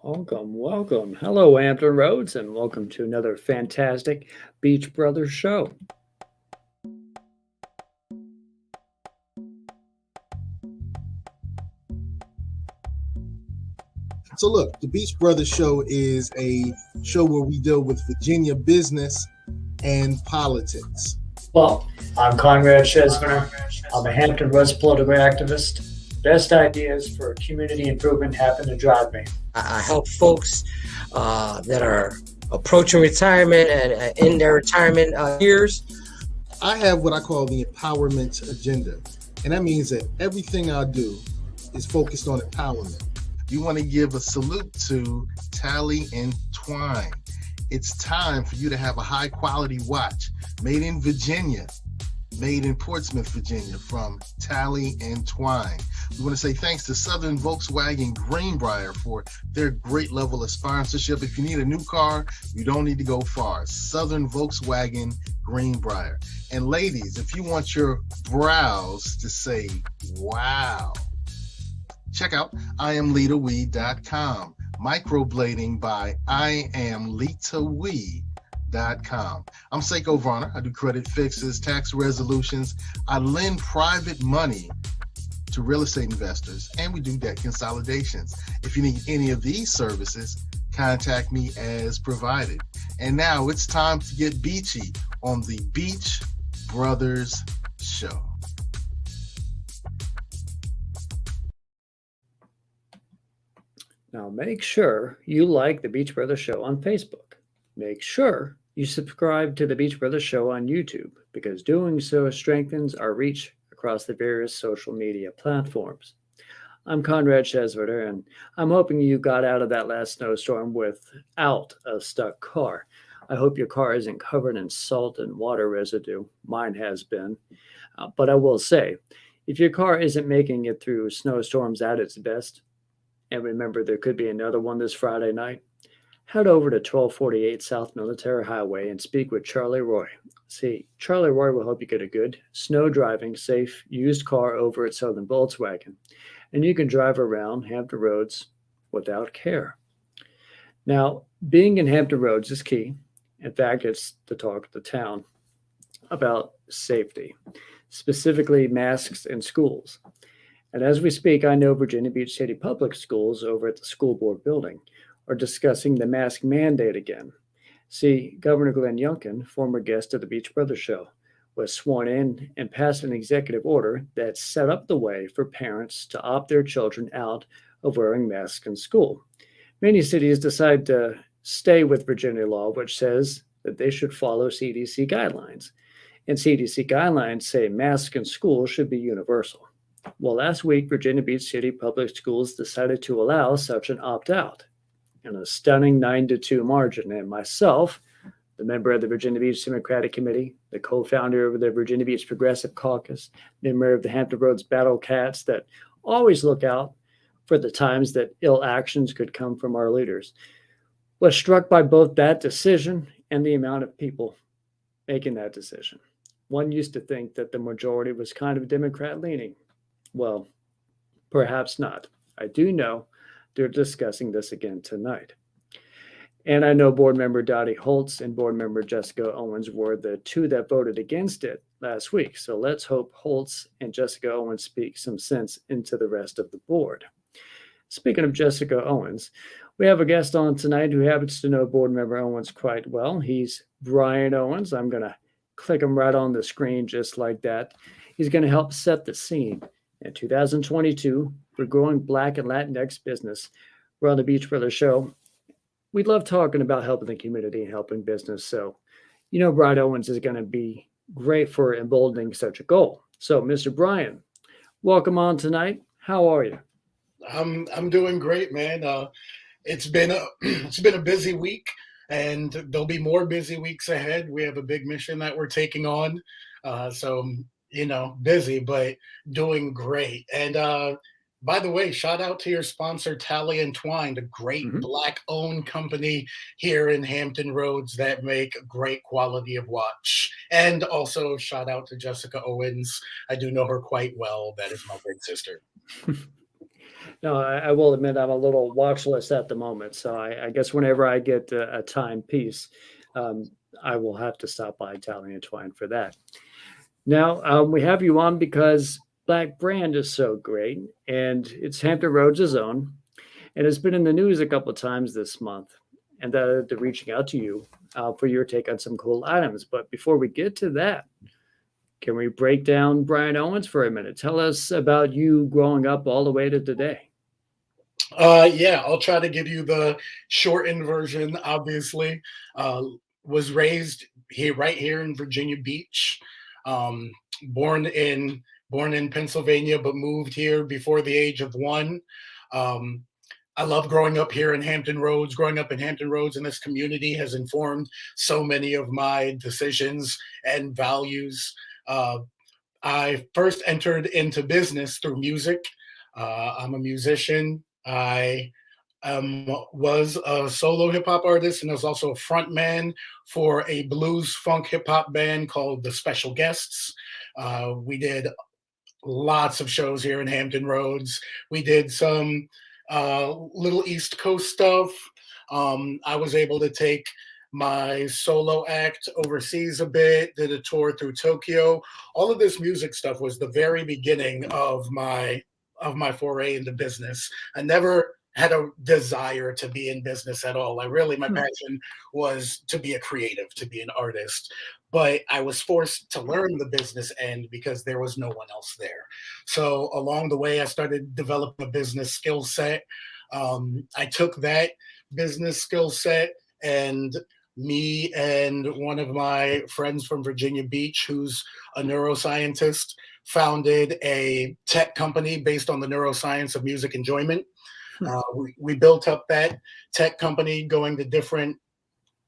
Welcome. Hello, Hampton Roads, and welcome to another fantastic Beach Brothers show. So look, the Beach Brothers show is a show where we deal with Virginia business and politics. Well, I'm Conrad Chesviner. I'm a Hampton Roads political activist. Best ideas for community improvement happen to drive me. I help folks that are approaching retirement and in their retirement years. I have what I call the empowerment agenda. And that means that everything I do is focused on empowerment. You want to give a salute to Tally and Twine. It's time for you to have a high quality watch made in Virginia, made in Portsmouth, Virginia, from Tally and Twine. We want to say thanks to Southern Volkswagen Greenbrier for their great level of sponsorship. If you need a new car, you don't need to go far. Southern Volkswagen Greenbrier. And ladies, if you want your brows to say, wow, check out IamLitaWee.com. Microblading by IamLitaWee.com. I'm Seiko Varner. I do credit fixes, tax resolutions. I lend private money to real estate investors, and we do debt consolidations. If you need any of these services, contact me as provided. And now it's time to get beachy on the Beach Brothers Show. Now, make sure you like the Beach Brothers Show on Facebook. Make sure you subscribe to the Beach Brothers Show on YouTube, because doing so strengthens our reach across the various social media platforms. I'm Conrad Chesviter, and I'm hoping you got out of that last snowstorm without a stuck car. I hope your car isn't covered in salt and water residue. Mine has been. But I will say, if your car isn't making it through snowstorms at its best, and remember, there could be another one this Friday night, head over to 1248 South Military Highway and speak with Charlie Roy. See, Charlie Roy will help you get a good, snow-driving, safe, used car over at Southern Volkswagen, and you can drive around Hampton Roads without care. Now, being in Hampton Roads is key. In fact, it's the talk of the town about safety, specifically masks in schools. And as we speak, I know Virginia Beach City Public Schools over at the school board building are discussing the mask mandate again. See, Governor Glenn Youngkin, former guest of the Beach Brothers Show, was sworn in and passed an executive order that set up the way for parents to opt their children out of wearing masks in school. Many cities decide to stay with Virginia law, which says that they should follow CDC guidelines. And CDC guidelines say masks in school should be universal. Well, last week, Virginia Beach City Public Schools decided to allow such an opt-out in a stunning 9-2 margin. And myself, the member of the Virginia Beach Democratic Committee, the co-founder of the Virginia Beach Progressive Caucus, member of the Hampton Roads Battle Cats that always look out for the times that ill actions could come from our leaders, was struck by both that decision and the amount of people making that decision. One used to think that the majority was kind of Democrat-leaning. Well, perhaps not. I do know they're discussing this again tonight. And I know board member Dottie Holtz and board member Jessica Owens were the two that voted against it last week. So let's hope Holtz and Jessica Owens speak some sense into the rest of the board. Speaking of Jessica Owens, we have a guest on tonight who happens to know board member Owens quite well. He's Brian Owens. I'm going to click him right on the screen just like that. He's going to help set the scene. In 2022, we're growing Black and Latinx business. We're on the Beach Brothers Show. We love talking about helping the community and helping business. So, Brian Owens is going to be great for emboldening such a goal. So, Mr. Brian, welcome on tonight. How are you? I'm doing great, man. It's been a busy week, and there'll be more busy weeks ahead. We have a big mission that we're taking on. So busy, but doing great. And by the way, shout out to your sponsor, Tally and Twine, the great Black-owned company here in Hampton Roads that make great quality of watch. And also shout out to Jessica Owens. I do know her quite well. That is my big sister. No, I will admit I'm a little watchless at the moment. So I guess whenever I get a timepiece, um, I will have to stop by Tally and Twine for that. Now, we have you on because BlackBRAND is so great, and it's Hampton Roads' own, and it's been in the news a couple of times this month, and they're reaching out to you for your take on some cool items. But before we get to that, can we break down Brian Owens for a minute? Tell us about you growing up all the way to today. Yeah, I'll try to give you the shortened version. Obviously, was raised here, right here in Virginia Beach. Um, born in Pennsylvania, but moved here before the age of 1. Um, I love growing up here in Hampton Roads. Growing up in Hampton Roads in this community has informed so many of my decisions and values. I first entered into business through music. I'm a musician. I was a solo hip hop artist, and I was also a front man for a blues funk hip hop band called the Special Guests. We did lots of shows here in Hampton Roads. We did some little East Coast stuff. I was able to take my solo act overseas a bit, did a tour through Tokyo. All of this music stuff was the very beginning of my foray into business. I never had a desire to be in business at all. My passion was to be a creative, to be an artist. But I was forced to learn the business end because there was no one else there. So along the way, I started developing a business skill set. I took that business skill set, and me and one of my friends from Virginia Beach, who's a neuroscientist, founded a tech company based on the neuroscience of music enjoyment. We built up that tech company, going to different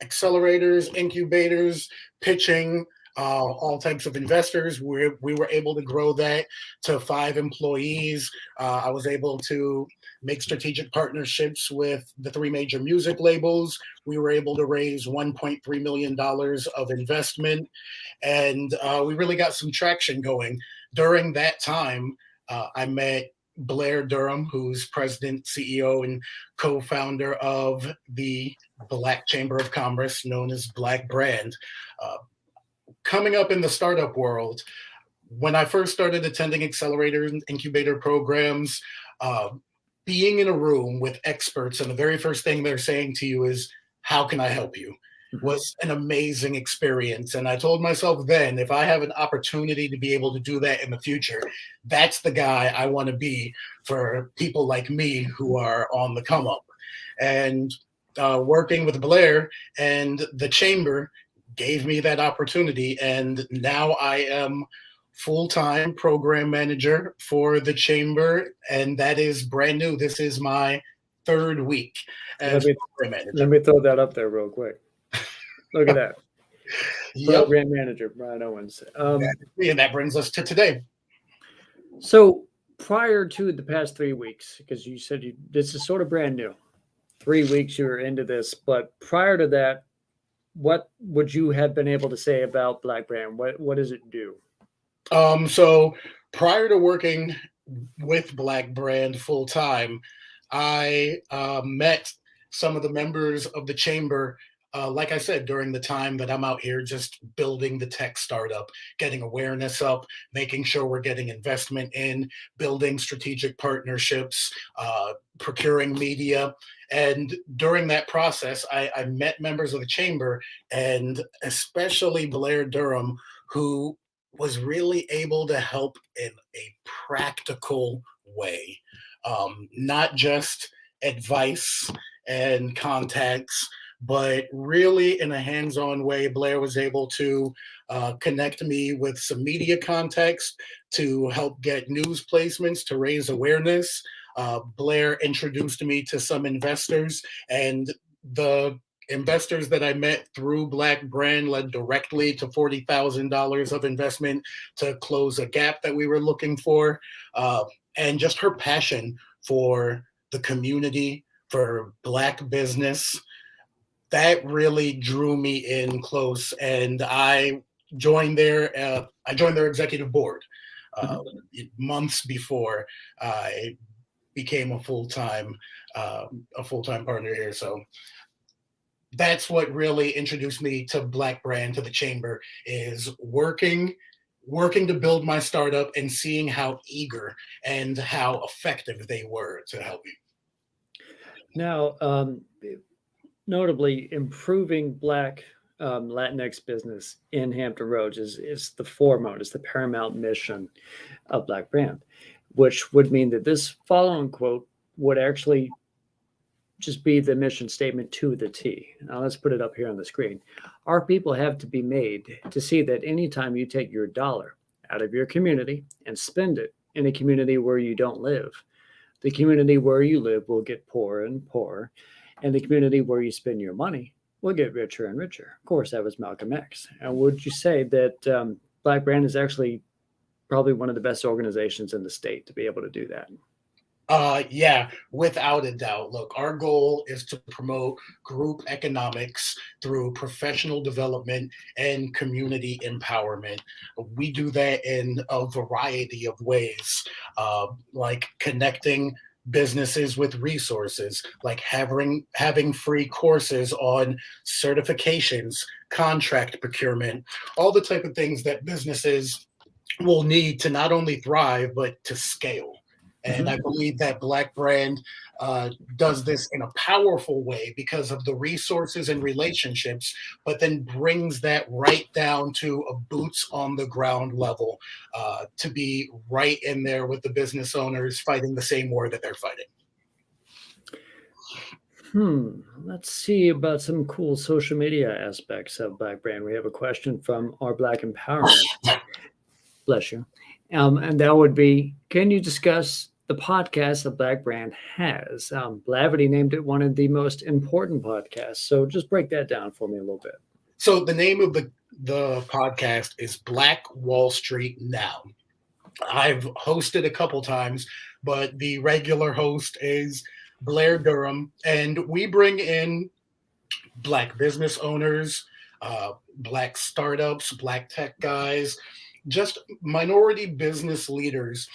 accelerators, incubators, pitching all types of investors. We were able to grow that to 5 employees. I was able to make strategic partnerships with the 3 major music labels. We were able to raise $1.3 million of investment, and we really got some traction going. During that time, I met Blair Durham, who's president, CEO, and co-founder of the Black Chamber of Commerce, known as BlackBRAND. Coming up in the startup world, when I first started attending accelerator and incubator programs, being in a room with experts, and the very first thing they're saying to you is, "How can I help you?" was an amazing experience. And I told myself then, if I have an opportunity to be able to do that in the future, that's the guy I want to be for people like me who are on the come up. And working with Blair and the Chamber gave me that opportunity. And now I am full-time program manager for the Chamber, and that is brand new. This is my 3rd week as program manager. Let me throw that up there real quick. Look at that. Yep. Program manager, Brian Owens. And that brings us to today. So prior to the past 3 weeks, because you said this is sort of brand new, 3 weeks you were into this, but prior to that, what would you have been able to say about BlackBRAND? What does it do? So prior to working with BlackBRAND full time, I met some of the members of the Chamber, like I said, during the time that I'm out here just building the tech startup, getting awareness up, making sure we're getting investment in, building strategic partnerships, procuring media. And during that process, I met members of the Chamber, and especially Blair Durham, who was really able to help in a practical way, not just advice and contacts, but really in a hands-on way. Blair was able to connect me with some media contacts to help get news placements, to raise awareness. Blair introduced me to some investors, and the investors that I met through BlackBRAND led directly to $40,000 of investment to close a gap that we were looking for. And just her passion for the community, for Black business, that really drew me in close. And I joined their executive board months before. I became a full-time partner here. So that's what really introduced me to BlackBRAND, to the chamber, is working to build my startup and seeing how eager and how effective they were to help me. Now, notably, improving Black Latinx business in Hampton Roads is the foremost, is the paramount mission of BlackBRAND, which would mean that this following quote would actually just be the mission statement to the T. Now let's put it up here on the screen. Our people have to be made to see that anytime you take your dollar out of your community and spend it in a community where you don't live, the community where you live will get poorer and poorer, and the community where you spend your money will get richer and richer. Of course, that was Malcolm X. And would you say that BlackBRAND is actually probably one of the best organizations in the state to be able to do that? Yeah, without a doubt. Look, our goal is to promote group economics through professional development and community empowerment. We do that in a variety of ways, like connecting businesses with resources, like having free courses on certifications, contract procurement, all the type of things that businesses will need to not only thrive, but to scale. And I believe that BlackBRAND does this in a powerful way because of the resources and relationships, but then brings that right down to a boots on the ground level, to be right in there with the business owners fighting the same war that they're fighting. Let's see about some cool social media aspects of BlackBRAND. We have a question from our Black Empowerment. Bless you. And that would be, can you discuss the podcast that BlackBRAND has? Blavity named it one of the most important podcasts. So just break that down for me a little bit. So the name of the podcast is Black Wall Street Now. I've hosted a couple times, but the regular host is Blair Durham, and we bring in Black business owners, Black startups, Black tech guys, just minority business leaders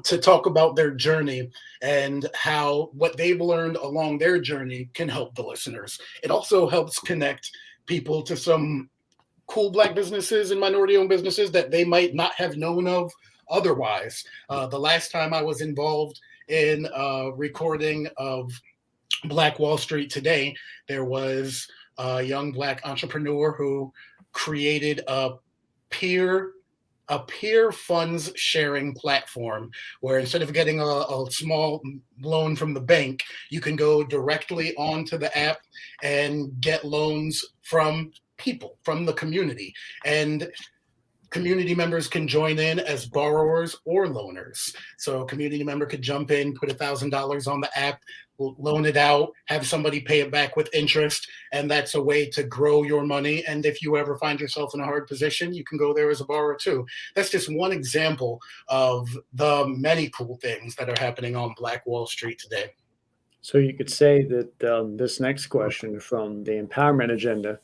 to talk about their journey and how what they've learned along their journey can help the listeners. It also helps connect people to some cool Black businesses and minority-owned businesses that they might not have known of otherwise. The last time I was involved in recording of Black Wall Street Today, there was a young Black entrepreneur who created a peer funds sharing platform where instead of getting a small loan from the bank, you can go directly onto the app and get loans from people, from the community. And community members can join in as borrowers or loaners. So a community member could jump in, put $1,000 on the app, loan it out, have somebody pay it back with interest, and that's a way to grow your money. And if you ever find yourself in a hard position, you can go there as a borrower too. That's just one example of the many cool things that are happening on Black Wall Street today. So you could say that this next question from the empowerment agenda,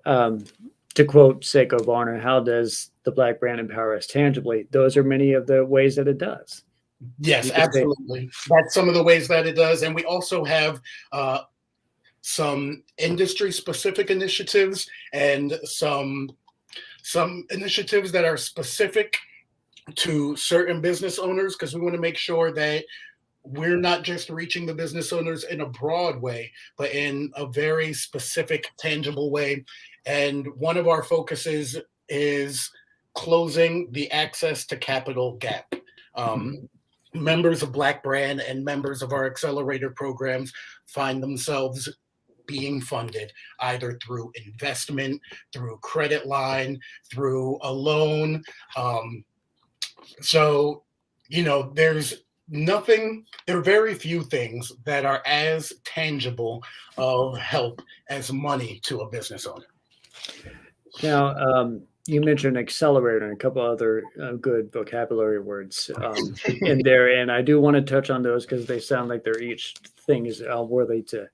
to quote Seiko Varner, how does the BlackBRAND empower us tangibly? Those are many of the ways that it does. Yes, absolutely. That's some of the ways that it does. And we also have some industry-specific initiatives and some initiatives that are specific to certain business owners, because we want to make sure that we're not just reaching the business owners in a broad way, but in a very specific, tangible way. And one of our focuses is closing the access to capital gap. Members of BlackBRAND and members of our Accelerator programs find themselves being funded either through investment, through credit line, through a loan. So, there are very few things that are as tangible of help as money to a business owner. Now, you mentioned Accelerator and a couple other good vocabulary words in there, and I do want to touch on those because they sound like they're each thing is worthy to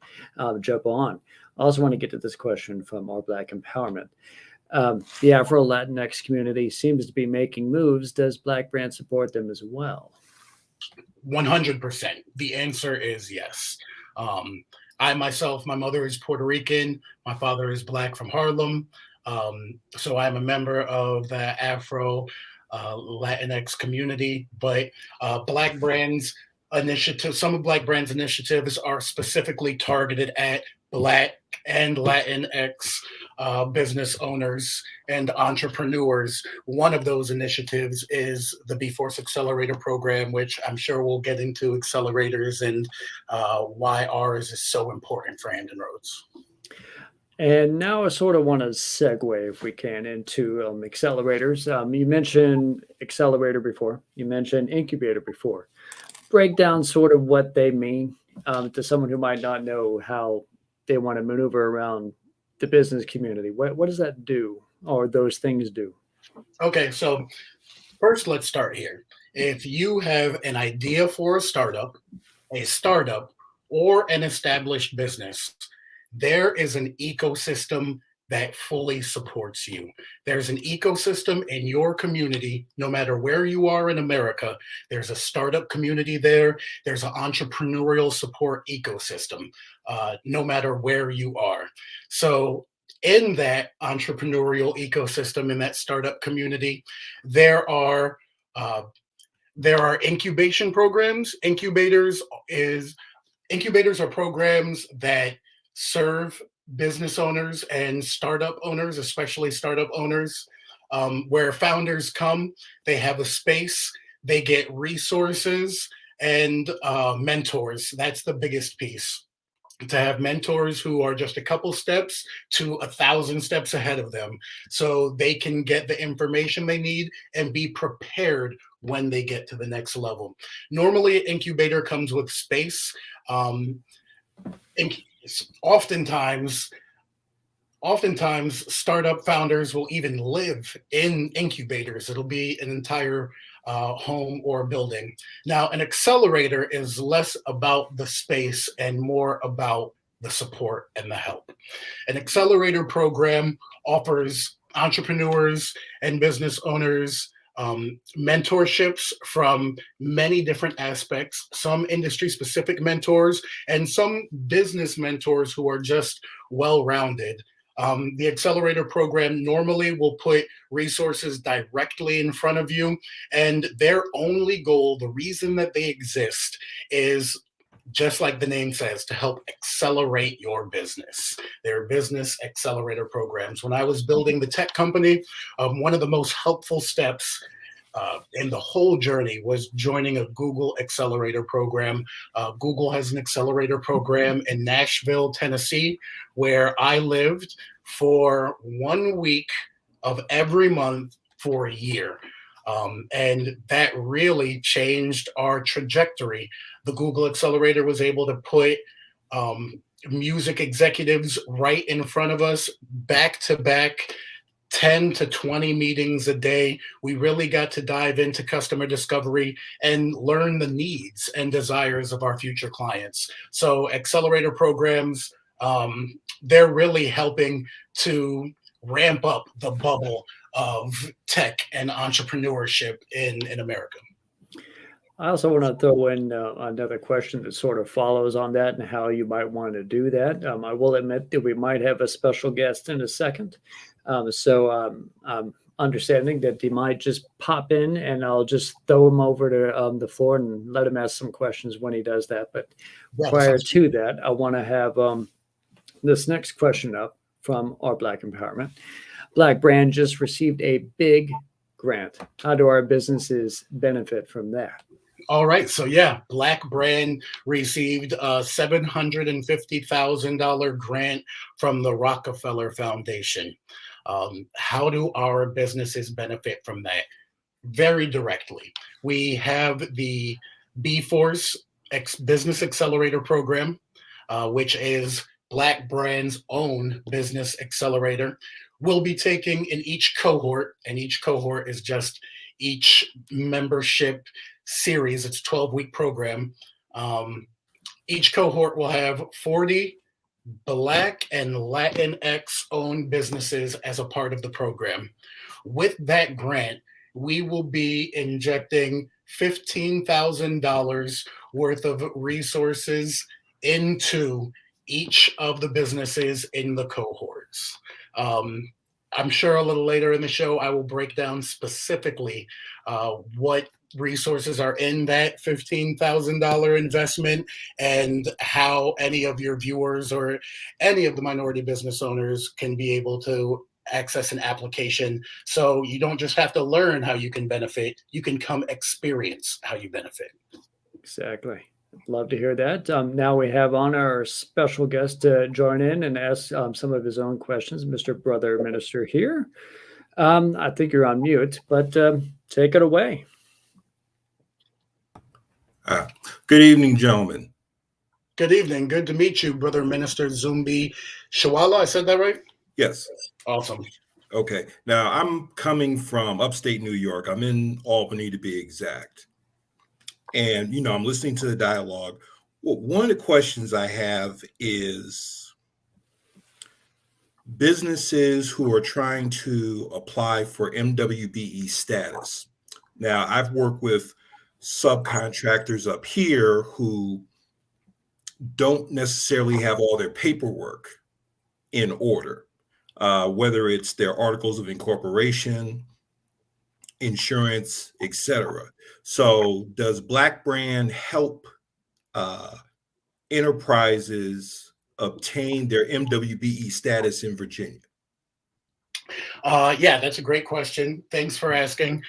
jump on. I also want to get to this question from our Black Empowerment. The Afro-Latinx community seems to be making moves. Does BlackBRAND support them as well? 100%. The answer is yes. I myself, my mother is Puerto Rican. My father is Black from Harlem. So I'm a member of the Afro Latinx community. But Black Brands initiative, some of Black Brands initiatives are specifically targeted at Black and Latinx business owners and entrepreneurs. One of those initiatives is the Bforce Accelerator program, which I'm sure we'll get into accelerators and why ours is so important for Hampton Roads. And now I sort of want to segue, if we can, into accelerators. You mentioned accelerator before. You mentioned incubator before. Break down sort of what they mean to someone who might not know how they want to maneuver around the business community. What does that do, or those things do? Okay, so first let's start here. If you have an idea for a startup, or an established business, there is an ecosystem that fully supports you. There's an ecosystem in your community, no matter where you are in America. There's a startup community there. There's an entrepreneurial support ecosystem, no matter where you are. So in that entrepreneurial ecosystem, in that startup community, there are incubation programs. Incubators are programs that serve business owners and startup owners, especially startup owners, where founders come, they have a space, they get resources and mentors. That's the biggest piece. To have mentors who are just a couple steps to 1,000 steps ahead of them, so they can get the information they need and be prepared when they get to the next level. Normally, an incubator comes with space. Oftentimes, startup founders will even live in incubators. It'll be an entire home or building. Now, an accelerator is less about the space and more about the support and the help. An accelerator program offers entrepreneurs and business owners mentorships from many different aspects, some industry-specific mentors and some business mentors who are just well-rounded. The accelerator program normally will put resources directly in front of you, and their only goal, the reason that they exist, is just like the name says, to help accelerate your business. They're business accelerator programs. When I was building the tech company, one of the most helpful steps in the whole journey was joining a Google accelerator program. Google has an accelerator program in Nashville, Tennessee, where I lived for 1 week of every month for a year. And that really changed our trajectory. The Google Accelerator was able to put music executives right in front of us, back to back, 10 to 20 meetings a day. We really got to dive into customer discovery and learn the needs and desires of our future clients. So accelerator programs, they're really helping to ramp up the bubble of tech and entrepreneurship in America. I also want to throw in another question that sort of follows on that and how you might want to do that. I will admit that we might have a special guest in a second. So I'm understanding that he might just pop in, and I'll just throw him over to the floor and let him ask some questions when he does that. But prior to that, I want to have this next question up from our Black Empowerment. BlackBRAND just received a big grant. How do our businesses benefit from that? All right. So yeah, BlackBRAND received a $750,000 grant from the Rockefeller Foundation. How do our businesses benefit from that? Very directly. We have the Bforce Business Accelerator Program, which is BlackBRAND's own business accelerator. We'll be taking in each cohort, and each cohort is just each membership series. It's a 12-week program. Each cohort will have 40 Black and Latinx owned businesses as a part of the program. With that grant, we will be injecting $15,000 worth of resources into each of the businesses in the cohorts. I'm sure a little later in the show, I will break down specifically what resources are in that $15,000 investment and how any of your viewers or any of the minority business owners can be able to access an application. So you don't just have to learn how you can benefit, you can come experience how you benefit. Exactly. Love to hear that. Now we have on our special guest to join in and ask some of his own questions, Mr. Brother Minister here. I think you're on mute, but take it away. Good evening, gentlemen. Good evening. Good to meet you, Brother Minister Zumbi Shawala. I said that right? Yes. Awesome. Okay. Now, I'm coming from upstate New York. I'm in Albany, to be exact. And, I'm listening to the dialogue. Well, one of the questions I have is businesses who are trying to apply for MWBE status. Now, I've worked with subcontractors up here who don't necessarily have all their paperwork in order, whether it's their articles of incorporation, insurance, etc. So does BlackBRAND help enterprises obtain their MWBE status in Virginia? Yeah, that's a great question. Thanks for asking.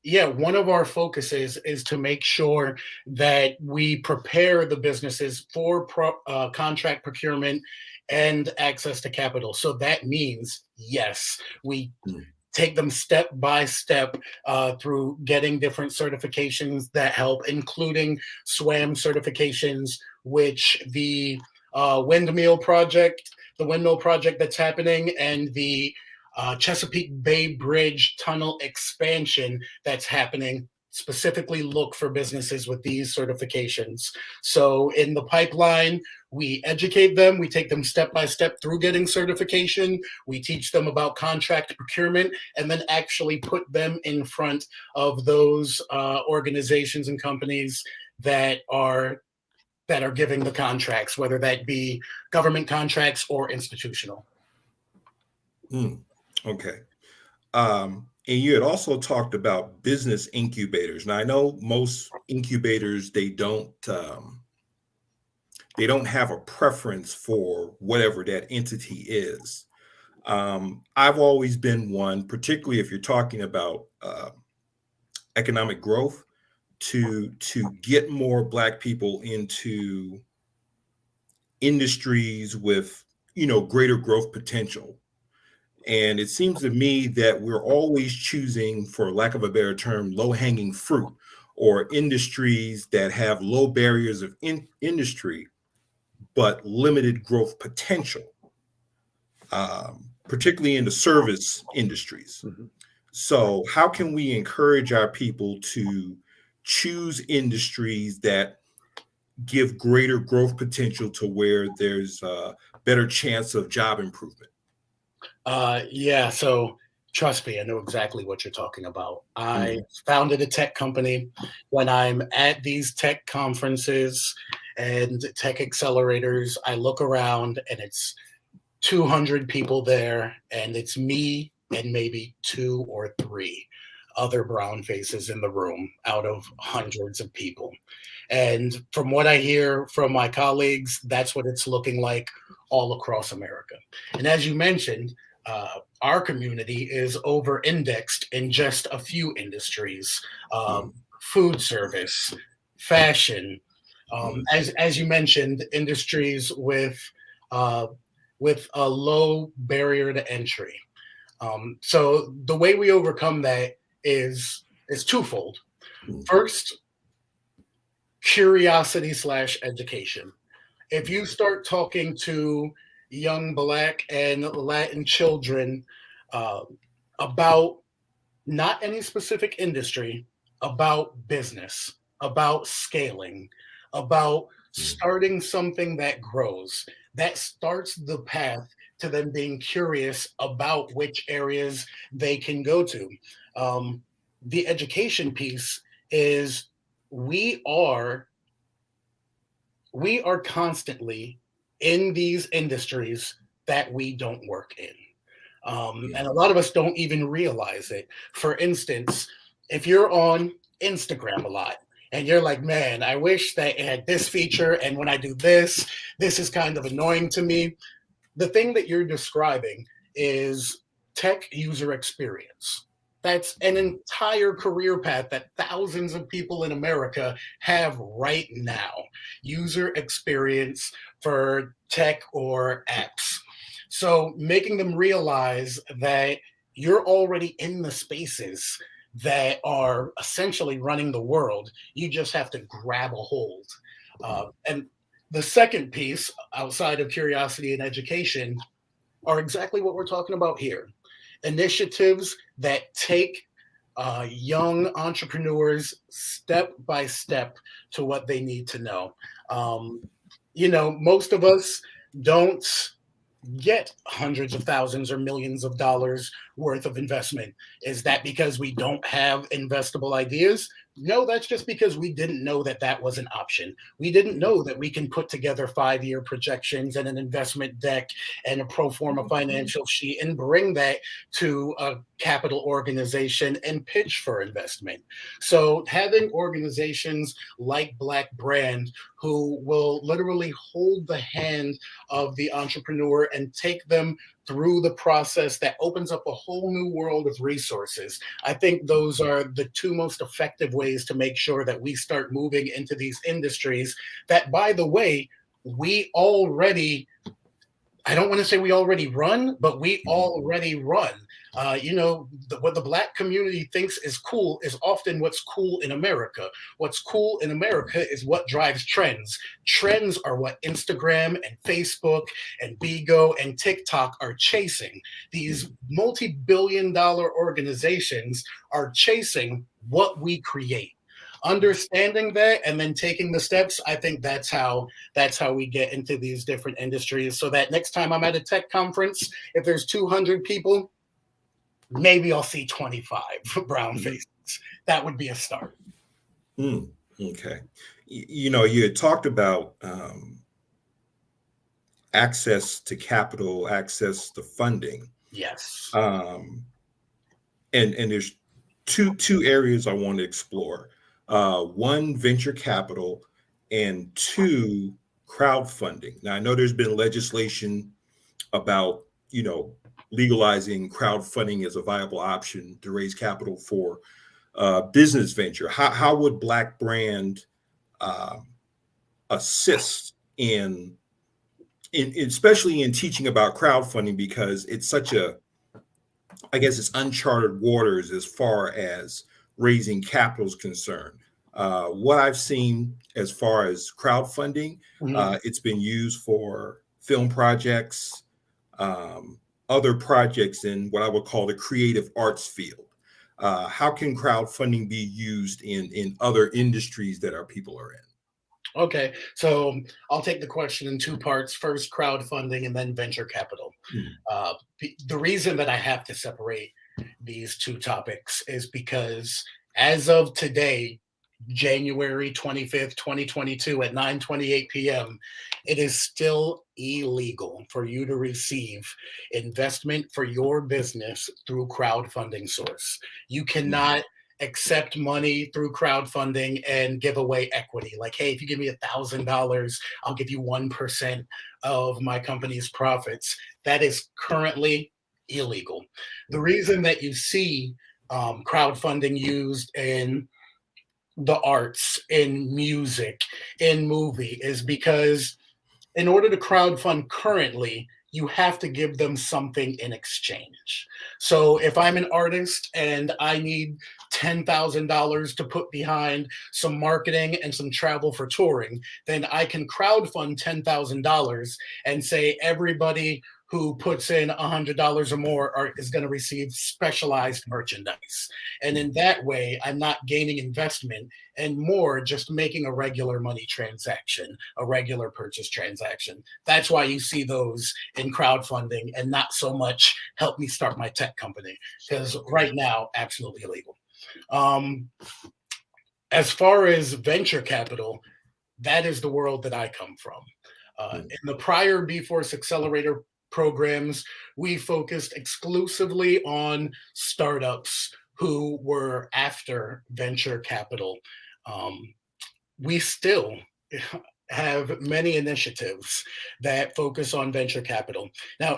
Yeah, one of our focuses is to make sure that we prepare the businesses for contract procurement and access to capital. So that means, yes, we take them step by step through getting different certifications that help, including SWAM certifications, which the windmill project that's happening, and the Chesapeake Bay Bridge tunnel expansion that's happening specifically look for businesses with these certifications. So in the pipeline, we educate them, we take them step by step through getting certification, we teach them about contract procurement, and then actually put them in front of those organizations and companies that are giving the contracts, whether that be government contracts or institutional. Okay. And you had also talked about business incubators. Now, I know most incubators, they don't have a preference for whatever that entity is. I've always been one, particularly if you're talking about economic growth, to get more Black people into industries with, greater growth potential. And it seems to me that we're always choosing, for lack of a better term, low-hanging fruit, or industries that have low barriers of industry, but limited growth potential, particularly in the service industries. Mm-hmm. So how can we encourage our people to choose industries that give greater growth potential to where there's a better chance of job improvement? Yeah, so trust me, I know exactly what you're talking about. I founded a tech company. When I'm at these tech conferences and tech accelerators, I look around and it's 200 people there, and it's me and maybe 2 or 3 other brown faces in the room out of hundreds of people. And from what I hear from my colleagues, that's what it's looking like all across America. And as you mentioned, our community is over-indexed in just a few industries: food service, fashion, as you mentioned, industries with a low barrier to entry. So the way we overcome that is twofold. First, curiosity/education. If you start talking to young Black and Latin children about not any specific industry, about business, about scaling, about starting something that grows, that starts the path to them being curious about which areas they can go to. The education piece is we are constantly in these industries that we don't work in. And a lot of us don't even realize it. For instance, if you're on Instagram a lot and you're like, man, I wish that it had this feature. And when I do this, this is kind of annoying to me. The thing that you're describing is tech user experience. That's an entire career path that thousands of people in America have right now. User experience for tech or apps. So making them realize that you're already in the spaces that are essentially running the world. You just have to grab a hold. And the second piece, outside of curiosity and education, are exactly what we're talking about here. Initiatives that take young entrepreneurs step by step to what they need to know. Most of us don't get hundreds of thousands or millions of dollars worth of investment. Is that because we don't have investable ideas? No, that's just because we didn't know that that was an option. We didn't know that we can put together 5-year projections and an investment deck and a pro forma financial sheet and bring that to a capital organization and pitch for investment. So having organizations like BlackBRAND who will literally hold the hand of the entrepreneur and take them through the process that opens up a whole new world of resources. I think those are the two most effective ways to make sure that we start moving into these industries that, by the way, we already, I don't want to say we already run, but we already run. What the Black community thinks is cool is often what's cool in America. What's cool in America is what drives trends. Trends are what Instagram and Facebook and Bigo and TikTok are chasing. These multi-billion-dollar organizations are chasing what we create. Understanding that and then taking the steps, I think that's how we get into these different industries, so that next time I'm at a tech conference, if there's 200 people, maybe I'll see 25 brown faces. That would be a start. Okay. You had talked about access to capital, access to funding. Yes. And there's two areas I want to explore. One, venture capital, and two, crowdfunding. Now, I know there's been legislation about, legalizing crowdfunding as a viable option to raise capital for business venture. How would BlackBRAND assist in especially in teaching about crowdfunding, because it's such it's uncharted waters as far as raising capital is concerned. What I've seen as far as crowdfunding, it's been used for film projects, other projects in what I would call the creative arts field. How can crowdfunding be used in other industries that our people are in? Okay, so I'll take the question in two parts. First, crowdfunding, and then venture capital. The reason that I have to separate these two topics is because as of today, January 25th, 2022 at 9:28 p.m., it is still illegal for you to receive investment for your business through crowdfunding source. You cannot accept money through crowdfunding and give away equity. Like, hey, if you give me $1,000, I'll give you 1% of my company's profits. That is currently illegal. The reason that you see crowdfunding used in the arts, in music, in movie is because in order to crowdfund currently, you have to give them something in exchange. So if I'm an artist and I need $10,000 to put behind some marketing and some travel for touring, then I can crowdfund $10,000 and say everybody who puts in $100 or more is going to receive specialized merchandise. And in that way, I'm not gaining investment and more just making a regular money transaction, a regular purchase transaction. That's why you see those in crowdfunding and not so much help me start my tech company, because right now, absolutely illegal. as far as venture capital, that is the world that I come from. In the prior Bforce Accelerator programs, we focused exclusively on startups who were after venture capital. We still have many initiatives that focus on venture capital. Now,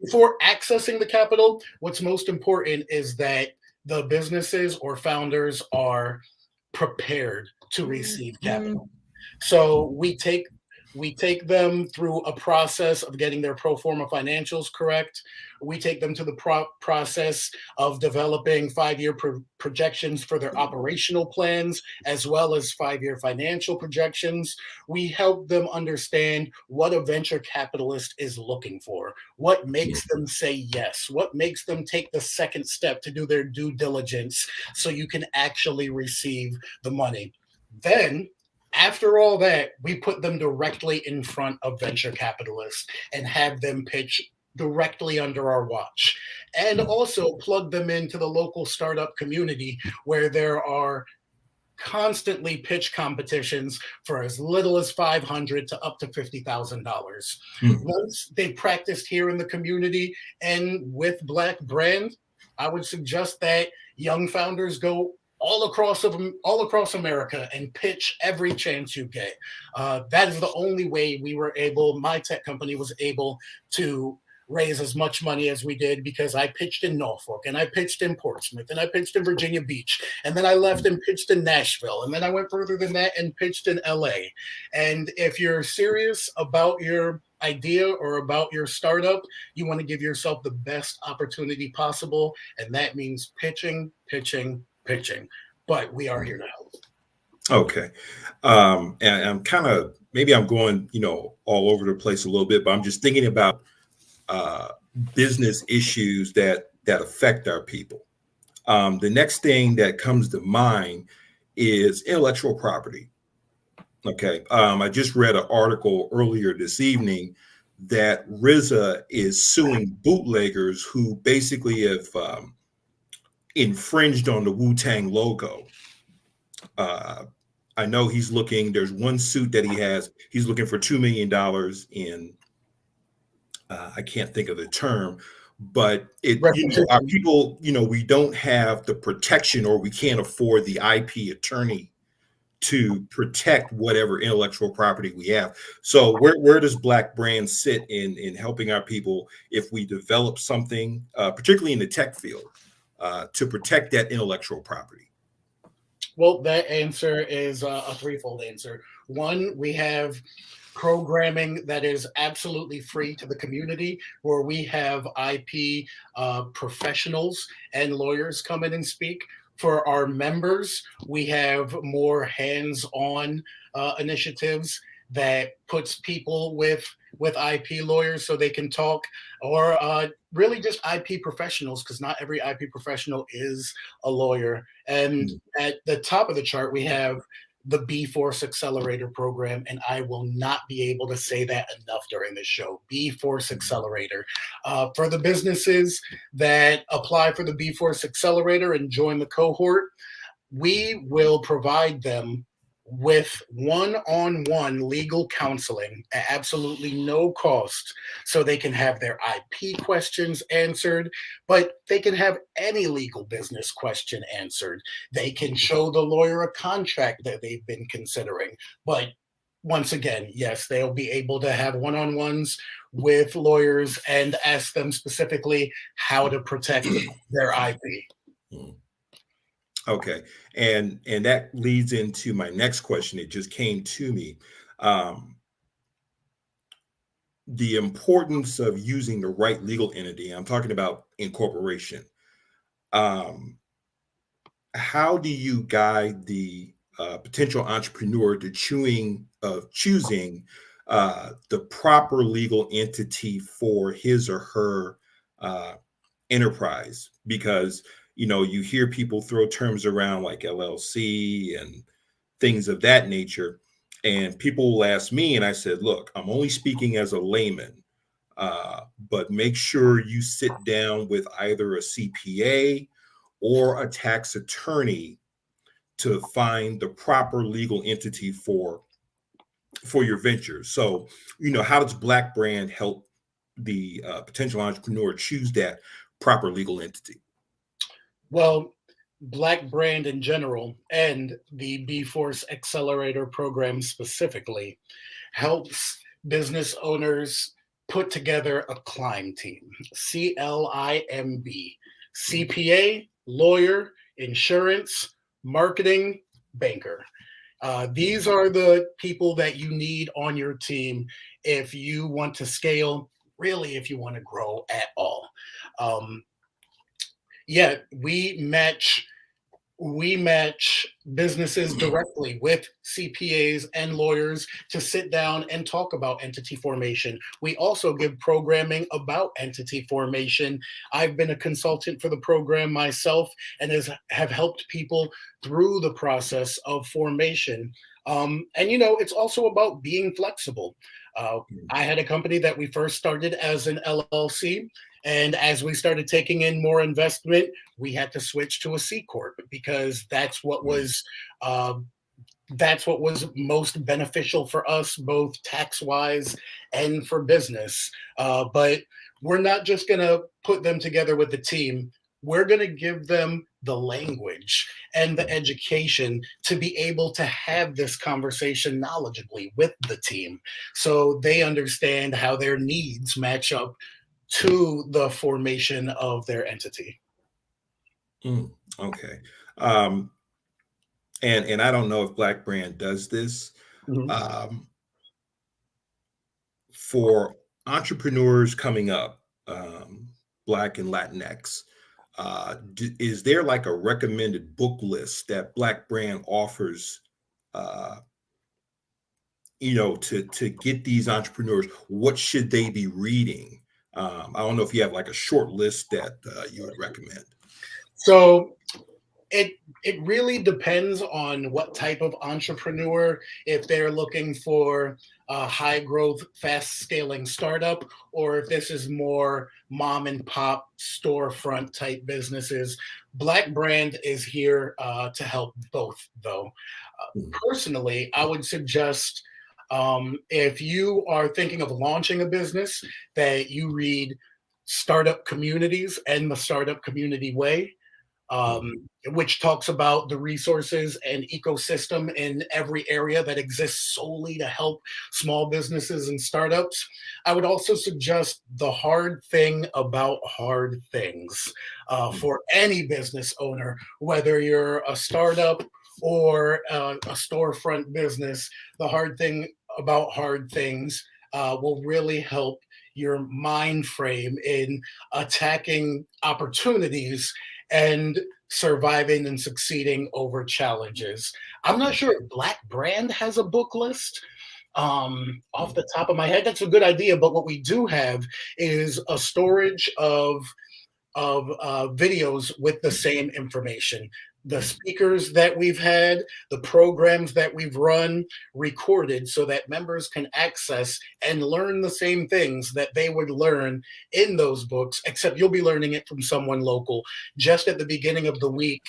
before accessing the capital, what's most important is that the businesses or founders are prepared to receive capital. So we take them through a process of getting their pro forma financials correct. We take them to the process of developing 5-year projections for their operational plans, as well as 5-year financial projections. We help them understand what a venture capitalist is looking for, what makes them say yes, what makes them take the second step to do their due diligence so you can actually receive the money. Then, after all that, we put them directly in front of venture capitalists and have them pitch directly under our watch, and also plug them into the local startup community where there are constantly pitch competitions for as little as $500 to up to $50,000. Once they practiced here in the community and with BlackBRAND, I would suggest that young founders go all across America and pitch every chance you get. That is the only way my tech company was able to raise as much money as we did, because I pitched in Norfolk, and I pitched in Portsmouth, and I pitched in Virginia Beach, and then I left and pitched in Nashville, and then I went further than that and pitched in LA. And if you're serious about your idea or about your startup, you want to give yourself the best opportunity possible, and that means pitching. But we are here to help. Okay. And I'm kind of, maybe I'm going, all over the place a little bit, but I'm just thinking about business issues that affect our people. The next thing that comes to mind is intellectual property. Okay. I just read an article earlier this evening that RZA is suing bootleggers who basically have infringed on the Wu-Tang logo. I know there's one suit that he's looking for $2 million in, I can't think of the term, but our people, we don't have the protection, or we can't afford the IP attorney to protect whatever intellectual property we have. So where does BlackBRAND sit in helping our people if we develop something, particularly in the tech field, to protect that intellectual property? Well, that answer is a threefold answer. One, we have programming that is absolutely free to the community, where we have IP professionals and lawyers come in and speak. For our members, we have more hands-on initiatives that puts people with IP lawyers so they can talk, or really just IP professionals, because not every IP professional is a lawyer. And at the top of the chart, we have the Bforce Accelerator program, and I will not be able to say that enough during this show. Bforce Accelerator. For the businesses that apply for the Bforce Accelerator and join the cohort, we will provide them with one-on-one legal counseling at absolutely no cost, so they can have their IP questions answered, but they can have any legal business question answered. They can show the lawyer a contract that they've been considering. But once again, yes, they'll be able to have one-on-ones with lawyers and ask them specifically how to protect their IP. Okay. And that leads into my next question. It just came to me. The importance of using the right legal entity. I'm talking about incorporation. How do you guide the potential entrepreneur to choosing the proper legal entity for his or her enterprise? Because you hear people throw terms around like LLC and things of that nature. And people will ask me, and I said, look, I'm only speaking as a layman, but make sure you sit down with either a CPA or a tax attorney to find the proper legal entity for your venture. So, how does BlackBRAND help the potential entrepreneur choose that proper legal entity? Well, BlackBRAND in general and the Bforce Accelerator program specifically helps business owners put together a climb team. CLIMB. CPA, lawyer, insurance, marketing, banker. These are the people that you need on your team if you want to scale, really, if you want to grow at all. Yeah, we match businesses directly with CPAs and lawyers to sit down and talk about entity formation. We also give programming about entity formation. I've been a consultant for the program myself and have helped people through the process of formation. And it's also about being flexible. I had a company that we first started as an LLC. And as we started taking in more investment, we had to switch to a C corp because that's what was most beneficial for us, both tax wise and for business. But we're not just going to put them together with the team. We're going to give them the language and the education to be able to have this conversation knowledgeably with the team, so they understand how their needs match up to the formation of their entity. Okay. And I don't know if BlackBRAND does this. For entrepreneurs coming up, Black and Latinx, is there like a recommended book list that BlackBRAND offers, to get these entrepreneurs? What should they be reading? I don't know if you have like a short list that you would recommend. So it really depends on what type of entrepreneur. If they're looking for a high growth, fast scaling startup, or if this is more mom and pop storefront type businesses, BlackBRAND is here to help both though. Personally, I would suggest if you are thinking of launching a business, that you read Startup Communities and the Startup Community Way, which talks about the resources and ecosystem in every area that exists solely to help small businesses and startups. I would also suggest The Hard Thing About Hard Things for any business owner, whether you're a startup or a storefront business. The Hard Thing About Hard Things will really help your mind frame in attacking opportunities and surviving and succeeding over challenges. I'm not sure if BlackBRAND has a book list off the top of my head. That's a good idea. But what we do have is a storage of videos with the same information. The speakers that we've had, the programs that we've run, recorded so that members can access and learn the same things that they would learn in those books, except you'll be learning it from someone local. Just at the beginning of the week,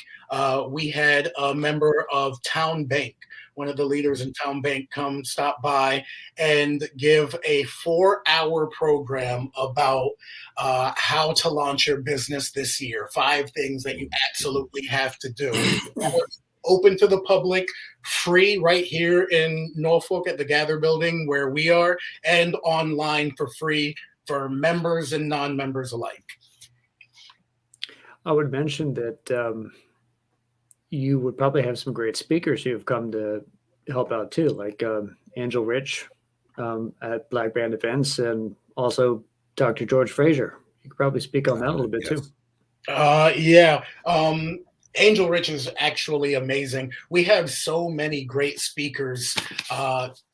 we had a member of Town Bank, one of the leaders in Town Bank, come stop by and give a 4-hour program about how to launch your business this year. 5 things that you absolutely have to do. Open to the public, free right here in Norfolk at the Gather Building where we are, and online for free for members and non-members alike. I would mention that you would probably have some great speakers who have come to help out too, like Angel Rich at BlackBRAND events, and also Dr. George Fraser. You could probably speak on that a little bit too. Yeah. Angel Rich is actually amazing. We have so many great speakers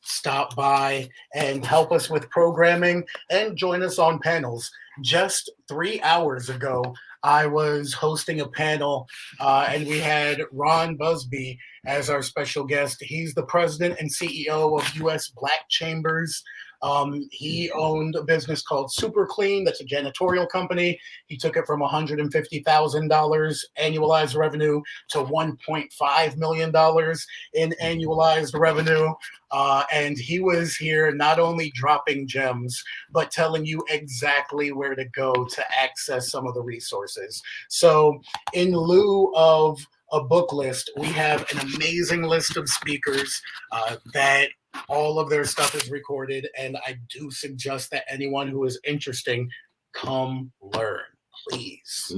stop by and help us with programming and join us on panels. Just 3 hours ago, I was hosting a panel and we had Ron Busby as our special guest. He's the president and CEO of US Black Chambers. He owned a business called Super Clean. That's a janitorial company. He took it from $150,000 annualized revenue to $1.5 million in annualized revenue. And he was here not only dropping gems, but telling you exactly where to go to access some of the resources. So in lieu of a book list, we have an amazing list of speakers that all of their stuff is recorded, and I do suggest that anyone who is interested, come learn, please.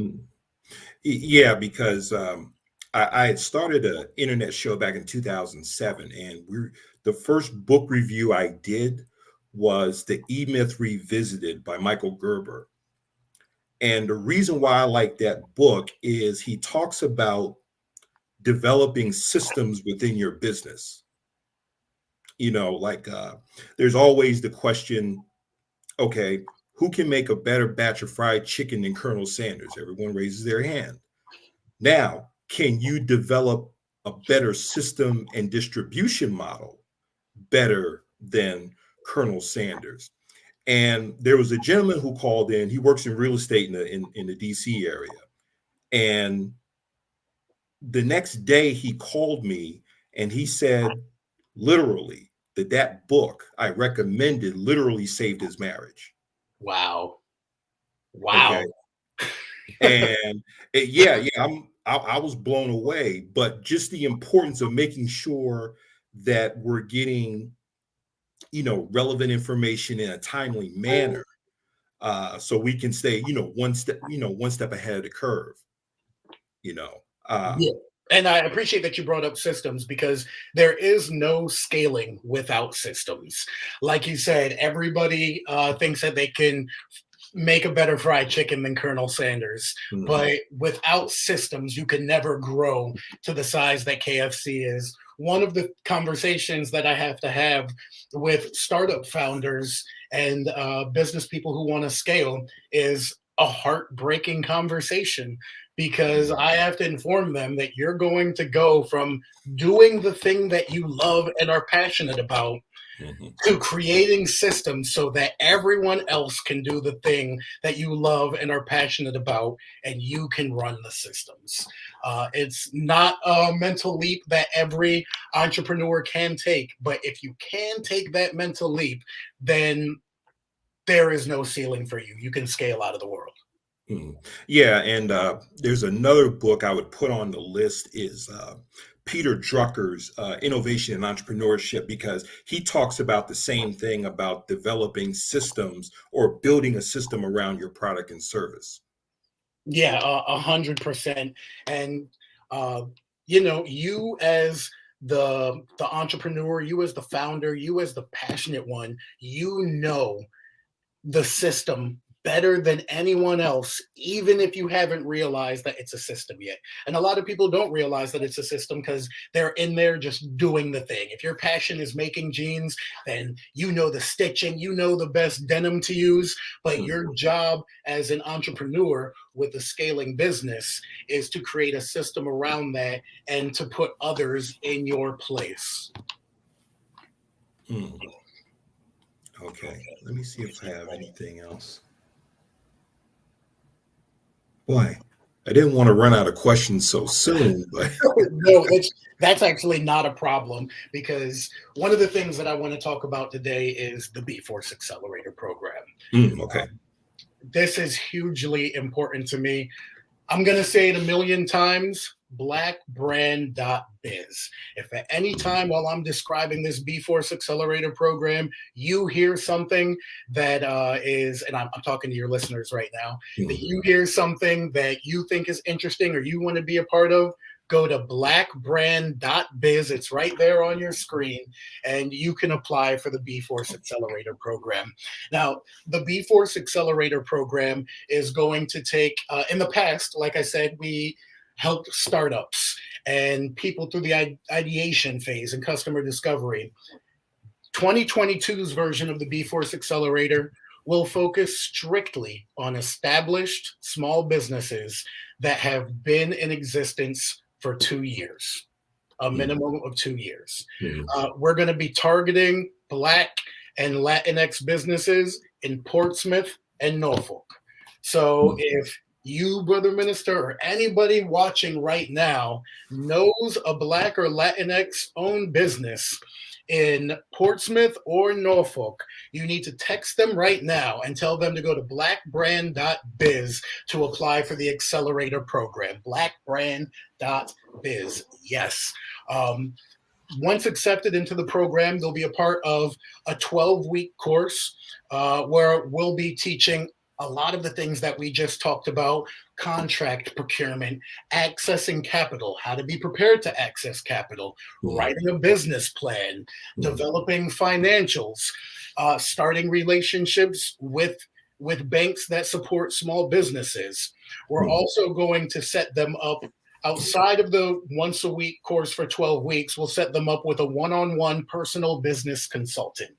Yeah, because I had started an internet show back in 2007, and the first book review I did was The E-Myth Revisited by Michael Gerber. And the reason why I like that book is he talks about developing systems within your business. You know, like there's always the question, okay, who can make a better batch of fried chicken than Colonel Sanders? Everyone raises their hand. Now, can you develop a better system and distribution model better than Colonel Sanders? And there was a gentleman who called in. He works in real estate in the DC area. And the next day he called me and he said, literally, that book I recommended literally saved his marriage. Wow. Okay. And I was blown away, but just the importance of making sure that we're getting, relevant information in a timely manner, so we can stay, one step ahead of the curve, Yeah. And I appreciate that you brought up systems, because there is no scaling without systems. Like you said, everybody thinks that they can make a better fried chicken than Colonel Sanders. Mm-hmm. But without systems, you can never grow to the size that KFC is. One of the conversations that I have to have with startup founders and business people who want to scale is a heartbreaking conversation, because I have to inform them that you're going to go from doing the thing that you love and are passionate about to creating systems so that everyone else can do the thing that you love and are passionate about, and you can run the systems. It's not a mental leap that every entrepreneur can take, but if you can take that mental leap, then there is no ceiling for you. You can scale out of the world. Yeah, and there's another book I would put on the list is Peter Drucker's Innovation and Entrepreneurship, because he talks about the same thing about developing systems or building a system around your product and service. Yeah, 100%. And you as the entrepreneur, you as the founder, you as the passionate one, the system better than anyone else, even if you haven't realized that it's a system yet. And a lot of people don't realize that it's a system because they're in there just doing the thing. If your passion is making jeans, then you know the stitching, you know the best denim to use, but your job as an entrepreneur with a scaling business is to create a system around that and to put others in your place. Okay, let me see if I have anything else. Boy, I didn't want to run out of questions so soon, but no, that's actually not a problem, because one of the things that I want to talk about today is the Bforce Accelerator program. Okay. This is hugely important to me. I'm going to say it a million times, BlackBRAND.biz. If at any time while I'm describing this Bforce Accelerator program, you hear something that is, and I'm talking to your listeners right now, that you hear something that you think is interesting or you want to be a part of, go to BlackBRAND.biz. It's right there on your screen, and you can apply for the Bforce Accelerator program. Now, the Bforce Accelerator program is going to take, in the past, like I said, we helped startups and people through the ideation phase and customer discovery. 2022's version of the Bforce Accelerator will focus strictly on established small businesses that have been in existence for 2 years, a minimum of 2 years. We're going to be targeting Black and Latinx businesses in Portsmouth and Norfolk. So if you, brother minister, or anybody watching right now knows a Black or Latinx owned business in Portsmouth or Norfolk, you need to text them right now and tell them to go to blackbrand.biz to apply for the Accelerator program. Blackbrand.biz. Yes. Once accepted into the program, they'll be a part of a 12-week course where we'll be teaching a lot of the things that we just talked about: contract procurement, accessing capital, how to be prepared to access capital, writing a business plan, developing financials, starting relationships with banks that support small businesses. We're also going to set them up outside of the once a week course for 12 weeks. We'll set them up with a one-on-one personal business consultant.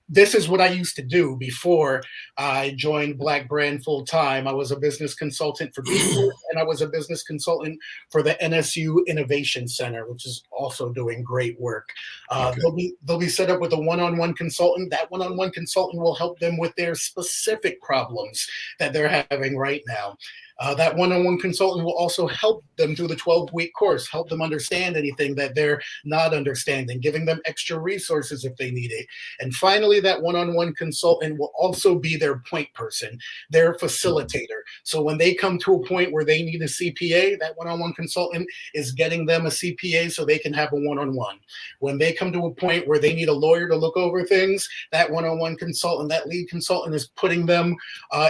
This is what I used to do before I joined BlackBRAND full time. I was a business consultant for Bforce, and I was a business consultant for the NSU Innovation Center, which is also doing great work. They'll be set up with a one-on-one consultant. That one-on-one consultant will help them with their specific problems that they're having right now. That one-on-one consultant will also help them through the 12-week course, help them understand anything that they're not understanding, giving them extra resources if they need it. And finally, that one-on-one consultant will also be their point person, their facilitator. So when they come to a point where they need a CPA, that one-on-one consultant is getting them a CPA so they can have a one-on-one. When they come to a point where they need a lawyer to look over things, that one-on-one consultant, that lead consultant, is putting them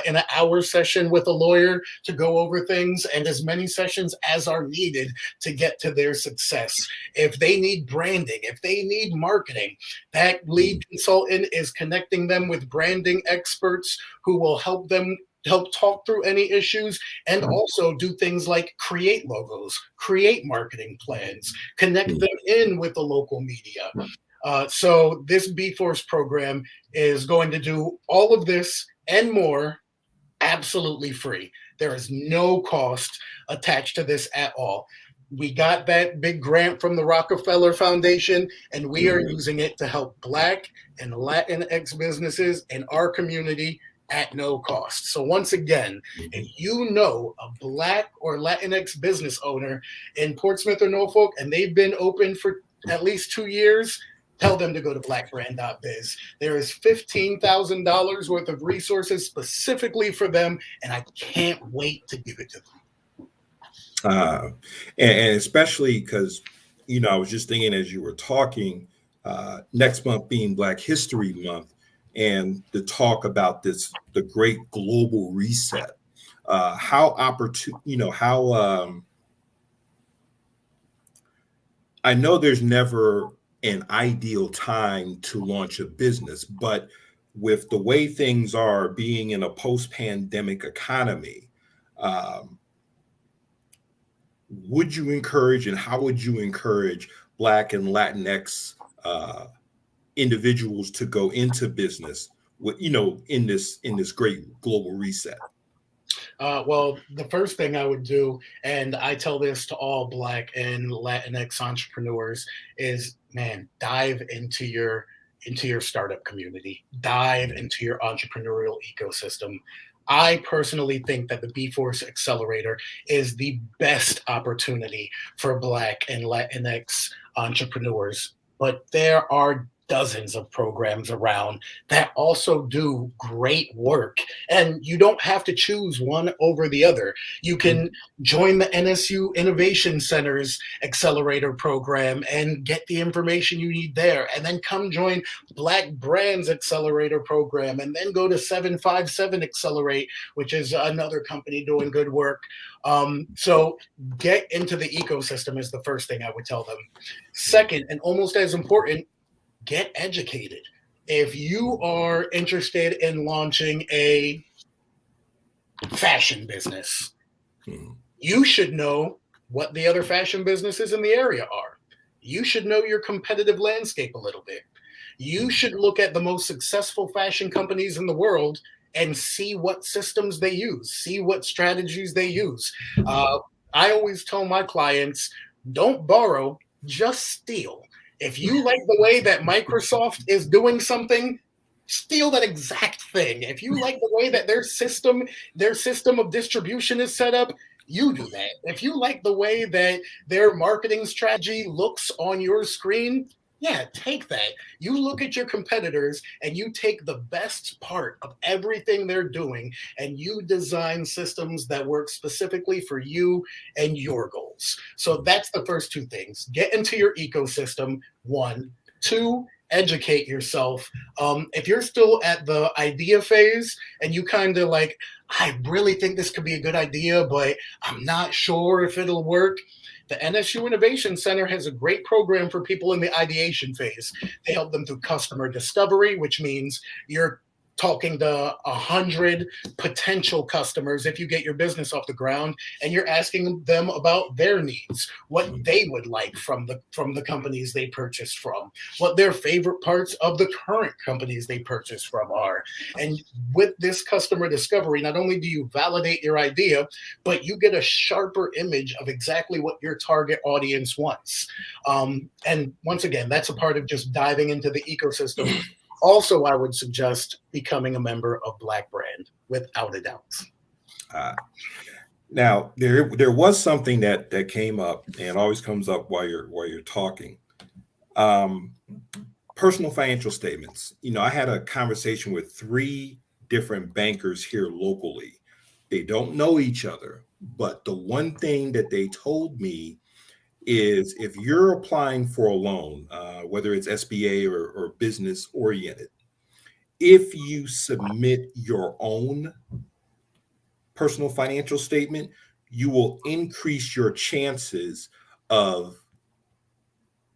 in an hour session with a lawyer to go over things, and as many sessions as are needed to get to their success. If they need branding, if they need marketing, that lead consultant is connecting them with branding experts who will help them talk through any issues, and also do things like create logos, create marketing plans, connect them in with the local media. So this Bforce program is going to do all of this and more absolutely free. There is no cost attached to this at all. We got that big grant from the Rockefeller Foundation, and we are using it to help Black and Latinx businesses in our community at no cost. So once again, if you know a Black or Latinx business owner in Portsmouth or Norfolk, and they've been open for at least 2 years, tell them to go to blackbrand.biz. There is $15,000 worth of resources specifically for them, and I can't wait to give it to them. And especially because, I was just thinking as you were talking, next month being Black History Month, and the talk about the great global reset, how opportune, I know there's never an ideal time to launch a business, but with the way things are, being in a post-pandemic economy, would you encourage, and how would you encourage Black and Latinx individuals to go into business with, in this great global reset? Well, the first thing I would do, and I tell this to all Black and Latinx entrepreneurs, is, man, dive into your startup community, dive into your entrepreneurial ecosystem. I personally think that the Bforce Accelerator is the best opportunity for Black and Latinx entrepreneurs, but there are dozens of programs around that also do great work. And you don't have to choose one over the other. You can join the NSU Innovation Center's Accelerator program and get the information you need there, and then come join BlackBRAND's Accelerator program, and then go to 757 Accelerate, which is another company doing good work. So get into the ecosystem is the first thing I would tell them. Second, and almost as important, get educated. If you are interested in launching a fashion business, you should know what the other fashion businesses in the area are. You should know your competitive landscape a little bit. You should look at the most successful fashion companies in the world and see what systems they use, see what strategies they use. I always tell my clients, don't borrow, just steal. If you like the way that Microsoft is doing something, steal that exact thing. If you like the way that their system of distribution is set up, you do that. If you like the way that their marketing strategy looks on your screen, yeah, take that. You look at your competitors and you take the best part of everything they're doing and you design systems that work specifically for you and your goals. So that's the first two things. Get into your ecosystem, 1. 2, educate yourself. If you're still at the idea phase and you kind of like, I really think this could be a good idea, but I'm not sure if it'll work. The NSU Innovation Center has a great program for people in the ideation phase. They help them through customer discovery, which means you're talking to 100 potential customers if you get your business off the ground, and you're asking them about their needs, what they would like from the companies they purchased from, what their favorite parts of the current companies they purchased from are. And with this customer discovery, not only do you validate your idea, but you get a sharper image of exactly what your target audience wants. And once again, that's a part of just diving into the ecosystem. Also, I would suggest becoming a member of BlackBRAND without a doubt. Now, there was something that came up and always comes up while you're talking. Personal financial statements. I had a conversation with 3 different bankers here locally. They don't know each other, but the one thing that they told me is if you're applying for a loan, whether it's SBA or business oriented, if you submit your own personal financial statement, you will increase your chances of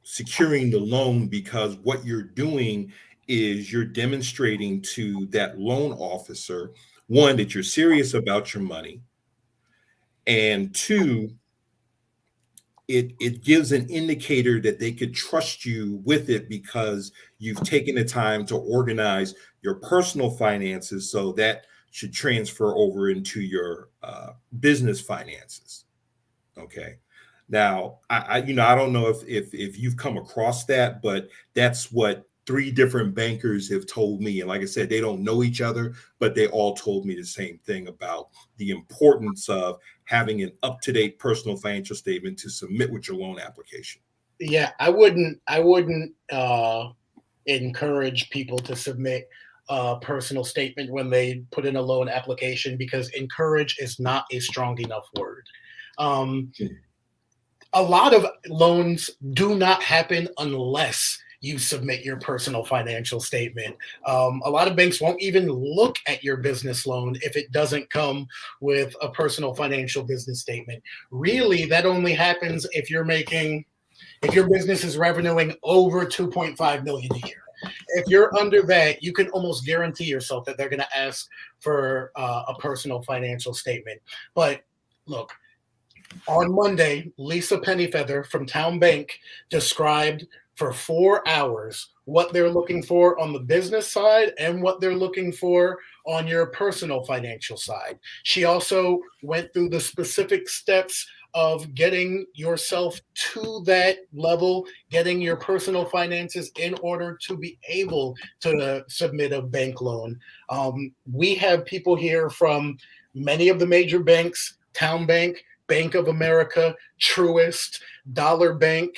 securing the loan, because what you're doing is you're demonstrating to that loan officer, 1, that you're serious about your money, and 2, it gives an indicator that they could trust you with it because you've taken the time to organize your personal finances, so that should transfer over into your business finances. Okay. Now, I don't know if you've come across that, but that's what 3 different bankers have told me. And like I said, they don't know each other, but they all told me the same thing about the importance of having an up-to-date personal financial statement to submit with your loan application. Yeah, I wouldn't encourage people to submit a personal statement when they put in a loan application, because encourage is not a strong enough word. A lot of loans do not happen unless you submit your personal financial statement. A lot of banks won't even look at your business loan if it doesn't come with a personal financial business statement. Really, that only happens if your business is revenuing over 2.5 million a year. If you're under that, you can almost guarantee yourself that they're going to ask for a personal financial statement. But look, on Monday, Lisa Pennyfeather from Town Bank described for 4 hours what they're looking for on the business side and what they're looking for on your personal financial side. She also went through the specific steps of getting yourself to that level, getting your personal finances in order to be able to submit a bank loan. We have people here from many of the major banks: Town Bank, Bank of America, Truist, Dollar Bank,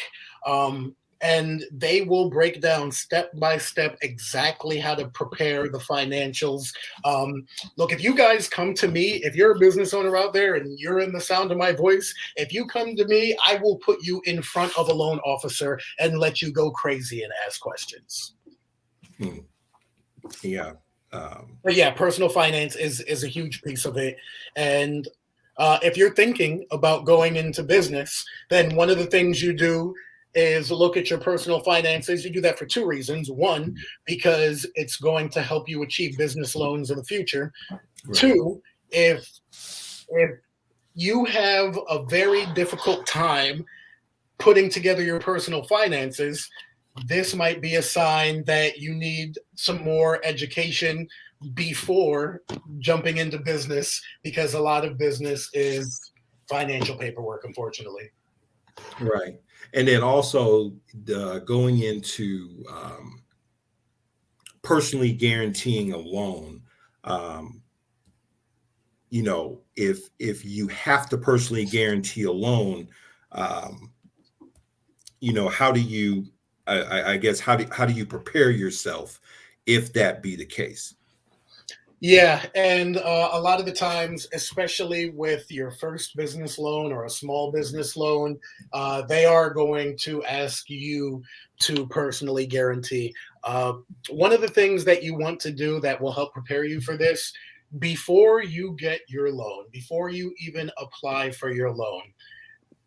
and they will break down step by step exactly how to prepare the financials. Look, if you guys come to me, if you're a business owner out there and you're in the sound of my voice, if you come to me, I will put you in front of a loan officer and let you go crazy and ask questions. Yeah. But yeah, personal finance is a huge piece of it. And if you're thinking about going into business, then one of the things you do is look at your personal finances. You do that for 2 reasons. 1, because it's going to help you achieve business loans in the future. Right. 2, if you have a very difficult time putting together your personal finances, this might be a sign that you need some more education before jumping into business, because a lot of business is financial paperwork, unfortunately. Right. And then also going into personally guaranteeing a loan. You know, if you have to personally guarantee a loan, you know, how do you, I guess, how do you prepare yourself if that be the case? Yeah, and a lot of the times, especially with your first business loan or a small business loan, they are going to ask you to personally guarantee. One of the things that you want to do that will help prepare you for this, before you get your loan, before you even apply for your loan,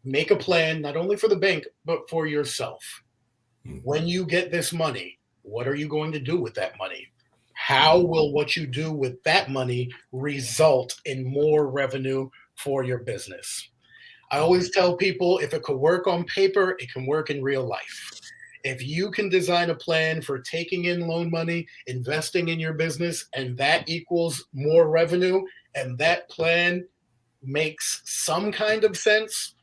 make a plan not only for the bank, but for yourself. When you get this money, what are you going to do with that money? How will what you do with that money result in more revenue for your business? I always tell people if it could work on paper, it can work in real life. If you can design a plan for taking in loan money, investing in your business, and that equals more revenue, and that plan makes some kind of sense,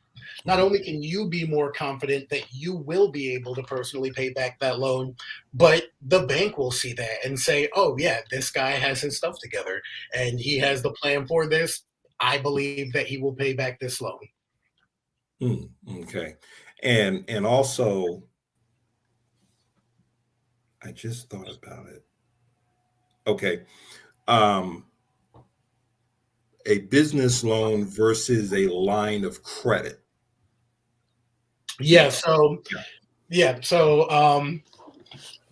not only can you be more confident that you will be able to personally pay back that loan, but the bank will see that and say, oh, yeah, this guy has his stuff together and he has the plan for this. I believe that he will pay back this loan. Okay. And also, I just thought about it. Okay. A business loan versus a line of credit. Yeah. So,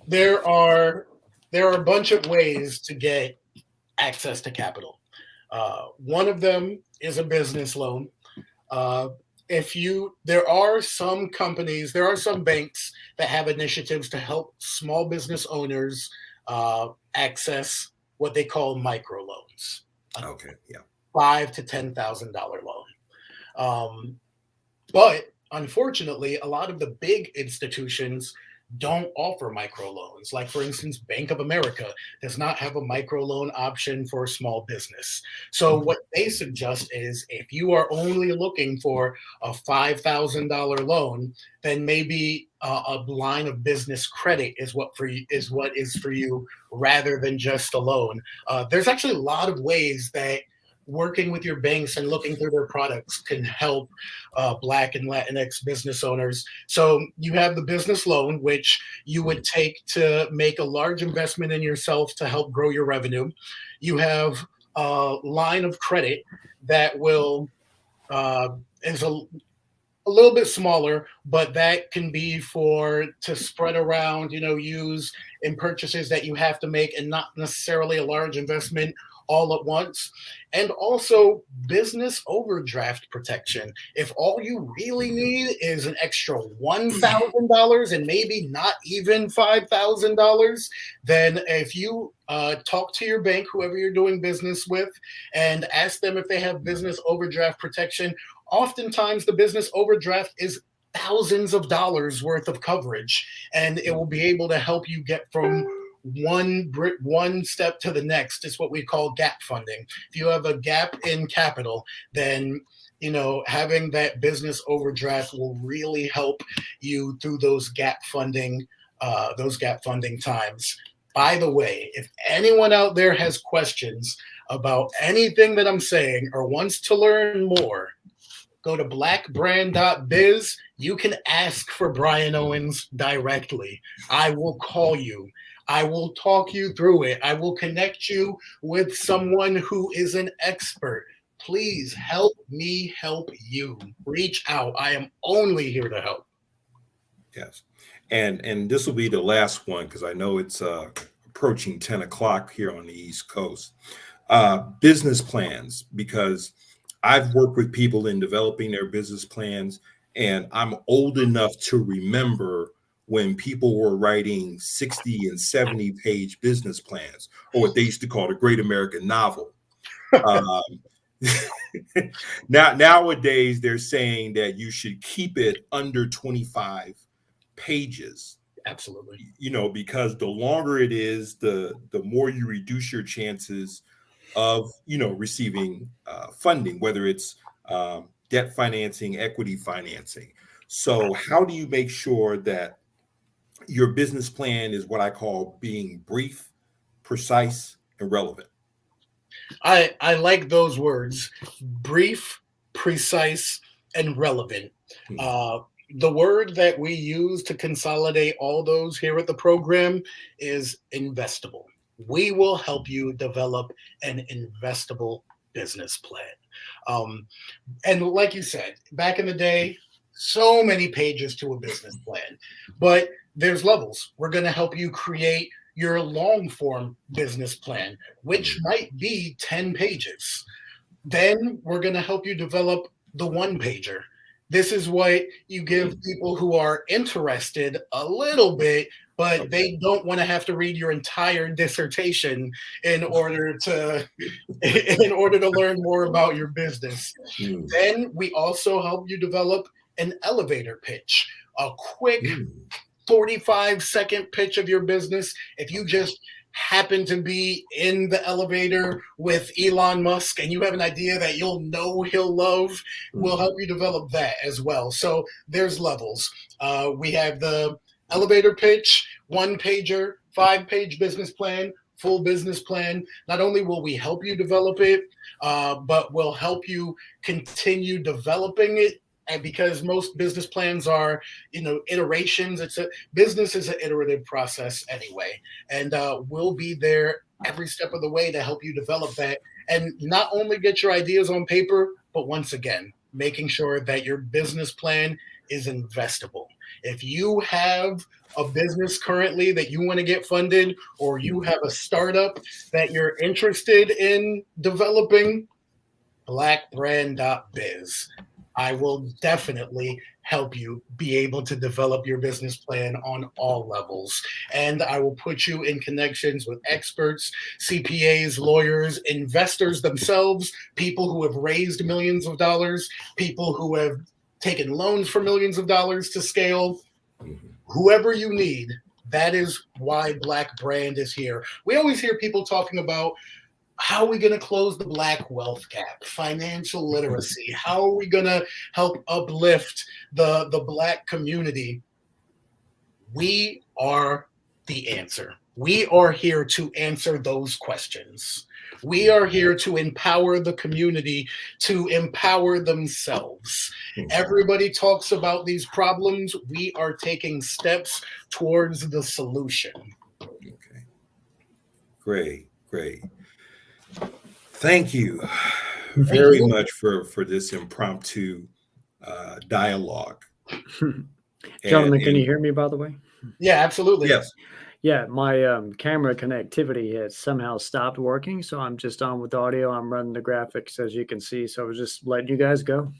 there are a bunch of ways to get access to capital. One of them is a business loan. There are some companies, there are some banks that have initiatives to help small business owners access what they call microloans. Okay. Yeah. $5,000 to $10,000 loan. But unfortunately, a lot of the big institutions don't offer microloans. Like, for instance, Bank of America does not have a microloan option for a small business. So what they suggest is if you are only looking for a $5,000 loan, then maybe a line of business credit is what is for you rather than just a loan. There's actually a lot of ways that working with your banks and looking through their products can help Black and Latinx business owners. So you have the business loan, which you would take to make a large investment in yourself to help grow your revenue. You have a line of credit that will is a little bit smaller, but that can be to spread around, use in purchases that you have to make and not necessarily a large investment all at once. And also business overdraft protection. If all you really need is an extra $1,000 and maybe not even $5,000, then if you talk to your bank, whoever you're doing business with, and ask them if they have business overdraft protection, oftentimes the business overdraft is thousands of dollars worth of coverage, and it will be able to help you get from one step to the next. Is what we call gap funding. If you have a gap in capital, then having that business overdraft will really help you through those gap funding times. By the way, if anyone out there has questions about anything that I'm saying or wants to learn more, go to BlackBRAND.biz. You can ask for Brian Owens directly. I will call you. I will talk you through it. I will connect you with someone who is an expert. Please help me help you. Reach out. I am only here to help. Yes. And this will be the last one because I know it's approaching 10 o'clock here on the East Coast. Business plans, because I've worked with people in developing their business plans, and I'm old enough to remember when people were writing 60 and 70-page business plans, or what they used to call the Great American Novel. Nowadays, they're saying that you should keep it under 25 pages. Absolutely. Because the longer it is, the more you reduce your chances of, receiving funding, whether it's debt financing, equity financing. So how do you make sure that your business plan is what I call being brief, precise, and relevant? I like those words: brief, precise, and relevant. Uh, the word that we use to consolidate all those here at the program is investable. We will help you develop an investable business plan. Um, and like you said, back in the day, so many pages to a business plan, but there's levels. We're going to help you create your long form business plan, which might be 10 pages. Then we're going to help you develop the one pager. This is what you give people who are interested a little bit, but they don't want to have to read your entire dissertation in order to learn more about your business. Then we also help you develop an elevator pitch, a quick 45-second pitch of your business. If you just happen to be in the elevator with Elon Musk and you have an idea that you'll know he'll love, we'll help you develop that as well. So there's levels. We have the elevator pitch, one pager, 5-page business plan, full business plan. Not only will we help you develop it, but we'll help you continue developing it. And because most business plans are, iterations, business is an iterative process anyway. And we'll be there every step of the way to help you develop that and not only get your ideas on paper, but once again, making sure that your business plan is investable. If you have a business currently that you want to get funded, or you have a startup that you're interested in developing, BlackBRAND.biz. I will definitely help you be able to develop your business plan on all levels. And I will put you in connections with experts, CPAs, lawyers, investors themselves, people who have raised millions of dollars, people who have taken loans for millions of dollars to scale. Whoever you need, that is why BlackBRAND is here. We always hear people talking about, how are we going to close the Black wealth gap, financial literacy? How are we going to help uplift the Black community? We are the answer. We are here to answer those questions. We are here to empower the community to empower themselves. Everybody talks about these problems. We are taking steps towards the solution. Okay. Great. Thank you very much for this impromptu dialogue. Gentlemen, can you hear me, by the way? Yeah, absolutely. Yes. Yeah, my camera connectivity has somehow stopped working, so I'm just on with audio. I'm running the graphics, as you can see, so I was just letting you guys go.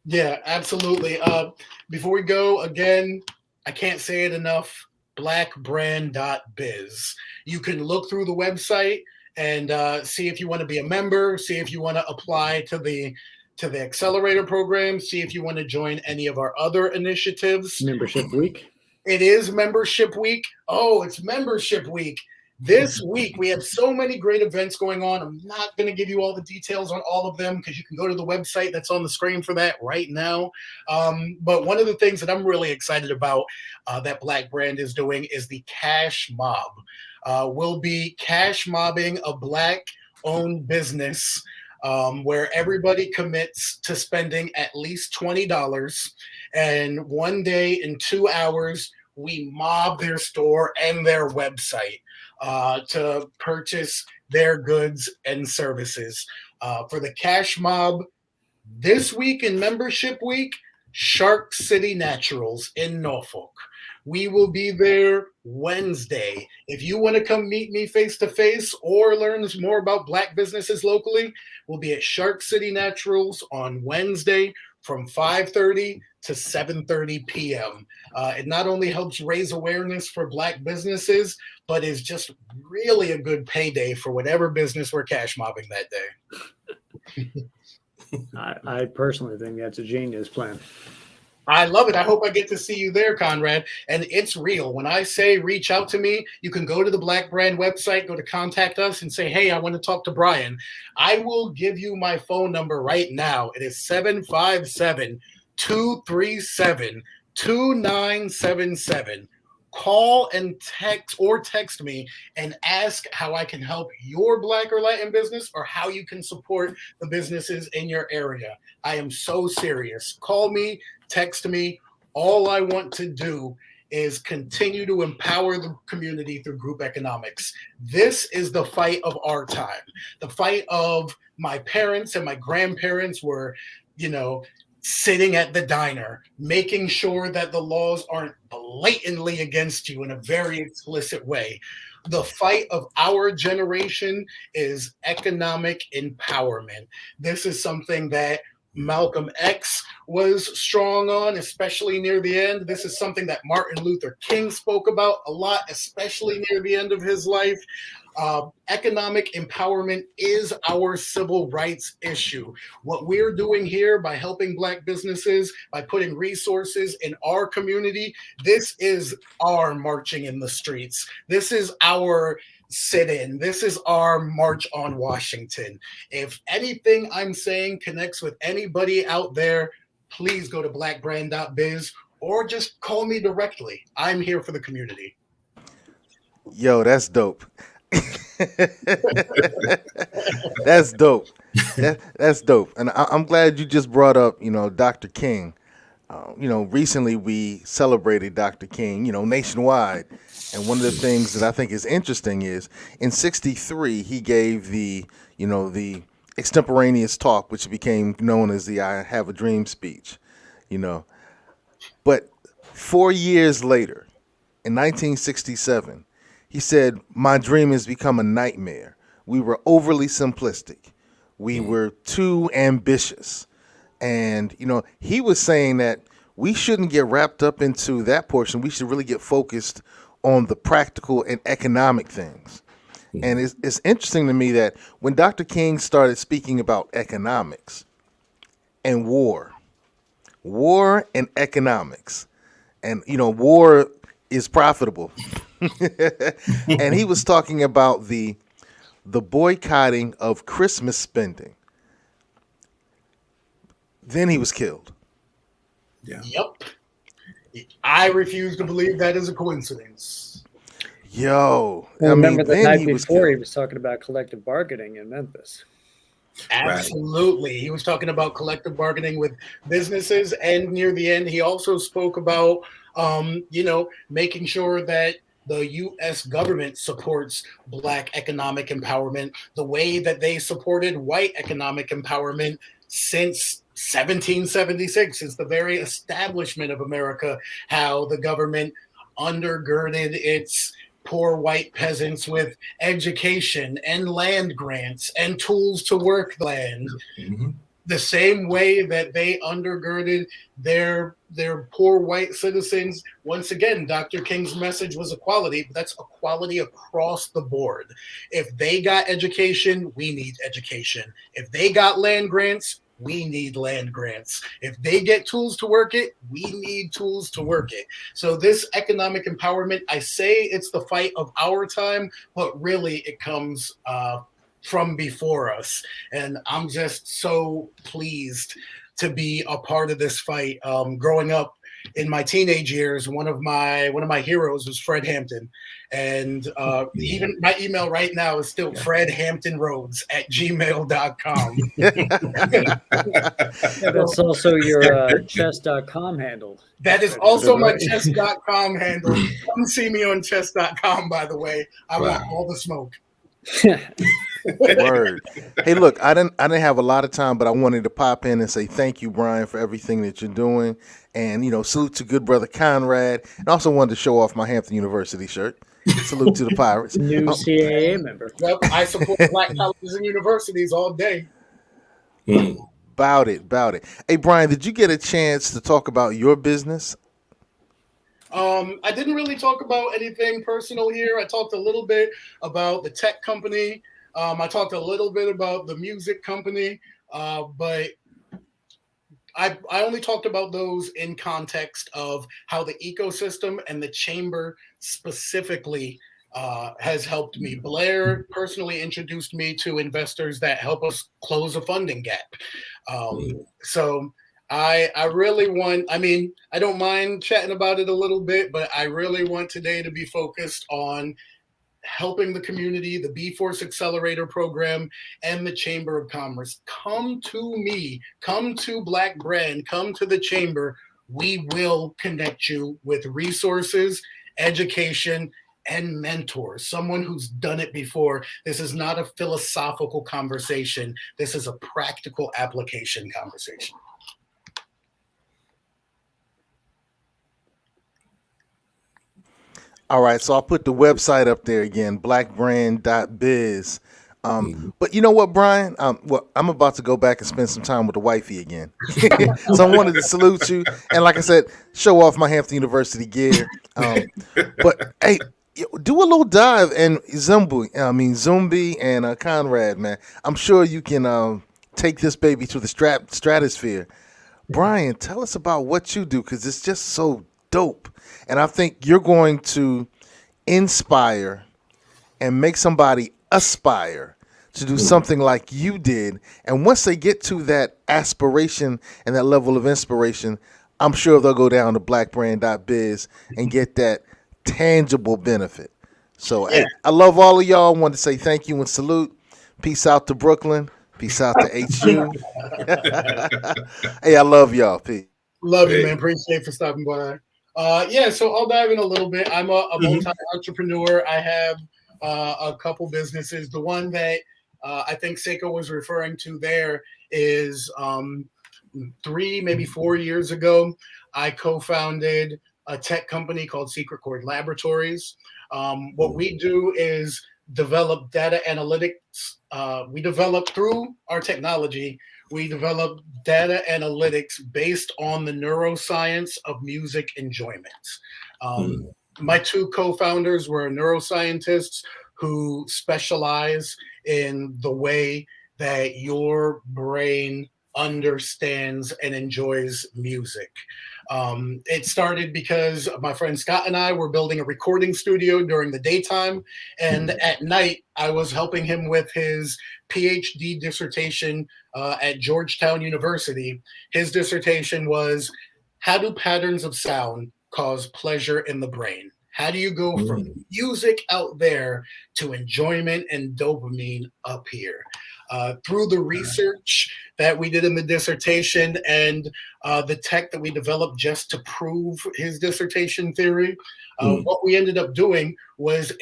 Yeah, absolutely. Before we go, again, I can't say it enough, BlackBRAND.biz. You can look through the website and see if you want to be a member, see if you want to apply to the Accelerator program, see if you want to join any of our other initiatives. Membership week. It is membership week. Oh, it's membership week. This week, we have so many great events going on. I'm not going to give you all the details on all of them because you can go to the website that's on the screen for that right now. But one of the things that I'm really excited about that BlackBRAND is doing is the Cash Mob. We'll be cash mobbing a Black-owned business where everybody commits to spending at least $20. And one day in 2 hours, we mob their store and their website to purchase their goods and services. For the Cash Mob this week in membership week, Shark City Naturals in Norfolk. We will be there Wednesday. If you want to come meet me face to face or learn more about Black businesses locally, we'll be at Shark City Naturals on Wednesday from 5:30 to 7:30 p.m. It not only helps raise awareness for Black businesses, but is just really a good payday for whatever business we're cash mobbing that day. I personally think that's a genius plan. I love it. I hope I get to see you there, Conrad. And it's real. When I say reach out to me, you can go to the BlackBRAND website, go to contact us and say, hey, I want to talk to Brian. I will give you my phone number right now. It is 757-237-2977. Call and text me and ask how I can help your Black or Latin business or how you can support the businesses in your area. I am so serious. Call me, text me. All I want to do is continue to empower the community through group economics. This is the fight of our time. The fight of my parents and my grandparents were, sitting at the diner, making sure that the laws aren't blatantly against you in a very explicit way. The fight of our generation is economic empowerment. This is something that Malcolm X was strong on, especially near the end. This is something that Martin Luther King spoke about a lot, especially near the end of his life. Economic empowerment is our civil rights issue. What we're doing here by helping Black businesses, by putting resources in our community, this is our marching in the streets. This is our sit-in. This is our march on Washington. If anything I'm saying connects with anybody out there, please go to blackbrand.biz or just call me directly. I'm here for the community. Yo, that's dope. That's dope. That's dope. And I'm glad you just brought up, Dr. King. Recently we celebrated Dr. King, nationwide. And one of the things that I think is interesting is in '63 he gave the extemporaneous talk, which became known as the "I Have a Dream" speech. But 4 years later, in 1967. He said, my dream has become a nightmare. We were overly simplistic. We were too ambitious. And, he was saying that we shouldn't get wrapped up into that portion. We should really get focused on the practical and economic things. And it's interesting to me that when Dr. King started speaking about economics and war and economics, and, war is profitable. And he was talking about the boycotting of Christmas spending. Then he was killed. Yeah. Yep. I refuse to believe that is a coincidence. Yo, Remember the night before killed. he was talking about collective bargaining in Memphis. Absolutely. He was talking about collective bargaining with businesses, and near the end, he also spoke about, making sure that the U.S. government supports Black economic empowerment the way that they supported white economic empowerment since 1776, since the very establishment of America, how the government undergirded its poor white peasants with education and land grants and tools to work the land. Mm-hmm. The same way that they undergirded their poor white citizens. Once again, Dr. King's message was equality, but that's equality across the board. If they got education, we need education. If they got land grants, we need land grants. If they get tools to work it, we need tools to work it. So this economic empowerment, I say it's the fight of our time, but really it comes from before us. And I'm just so pleased to be a part of this fight. Growing up in my teenage years, one of my heroes was Fred Hampton. And even my email right now is still fredhamptonrhodes@gmail.com. That's also your chess.com handle. That is also my chess.com handle. Come see me on chess.com, by the way. I want all the smoke. Word. Hey, look, I didn't have a lot of time, but I wanted to pop in and say thank you, Brian, for everything that you're doing. And, salute to good brother Conrad. And also wanted to show off my Hampton University shirt. Salute to the Pirates. New CAA member. Yep, I support Black colleges and universities all day. Bout it. Hey, Brian, did you get a chance to talk about your business? I didn't really talk about anything personal here. I talked a little bit about the tech company. I talked a little bit about the music company, but I only talked about those in context of how the ecosystem and the chamber specifically has helped me. Blair personally introduced me to investors that help us close a funding gap. So I really want, I mean, I don't mind chatting about it a little bit, but I really want today to be focused on helping the community, the Bforce Accelerator program, and the Chamber of Commerce. Come to me, come to BlackBRAND, come to the Chamber. We will connect you with resources, education, and mentors, someone who's done it before. This is not a philosophical conversation. This is a practical application conversation. All right, so I'll put the website up there again, blackbrand.biz. But you know what, Brian? Well, I'm about to go back and spend some time with the wifey again. So I wanted to salute you. And like I said, show off my Hampton University gear. But hey, do a little dive in Zumbi and Conrad, man. I'm sure you can take this baby to the stratosphere. Brian, tell us about what you do, because it's just so dope. And I think you're going to inspire and make somebody aspire to do something like you did. And once they get to that aspiration and that level of inspiration, I'm sure they'll go down to blackbrand.biz and get that tangible benefit. So hey, I love all of y'all. I want to say thank you and salute. Peace out to Brooklyn. Peace out to HU. Hey, I love y'all. Peace. Love you, man. Appreciate for stopping by. Yeah, so I'll dive in a little bit. I'm a multi-entrepreneur. I have a couple businesses. The one that I think Seiko was referring to there is 3, maybe 4 years ago, I co-founded a tech company called Secret Chord Laboratories. What we do is develop data analytics. We develop through our technology. We develop data analytics based on the neuroscience of music enjoyment. My 2 co-founders were neuroscientists who specialize in the way that your brain understands and enjoys music. It started because my friend Scott and I were building a recording studio during the daytime, and at night I was helping him with his PhD dissertation at Georgetown University. His dissertation was, how do patterns of sound cause pleasure in the brain? How do you go from music out there to enjoyment and dopamine up here? Through the research that we did in the dissertation and the tech that we developed just to prove his dissertation theory, what we ended up doing was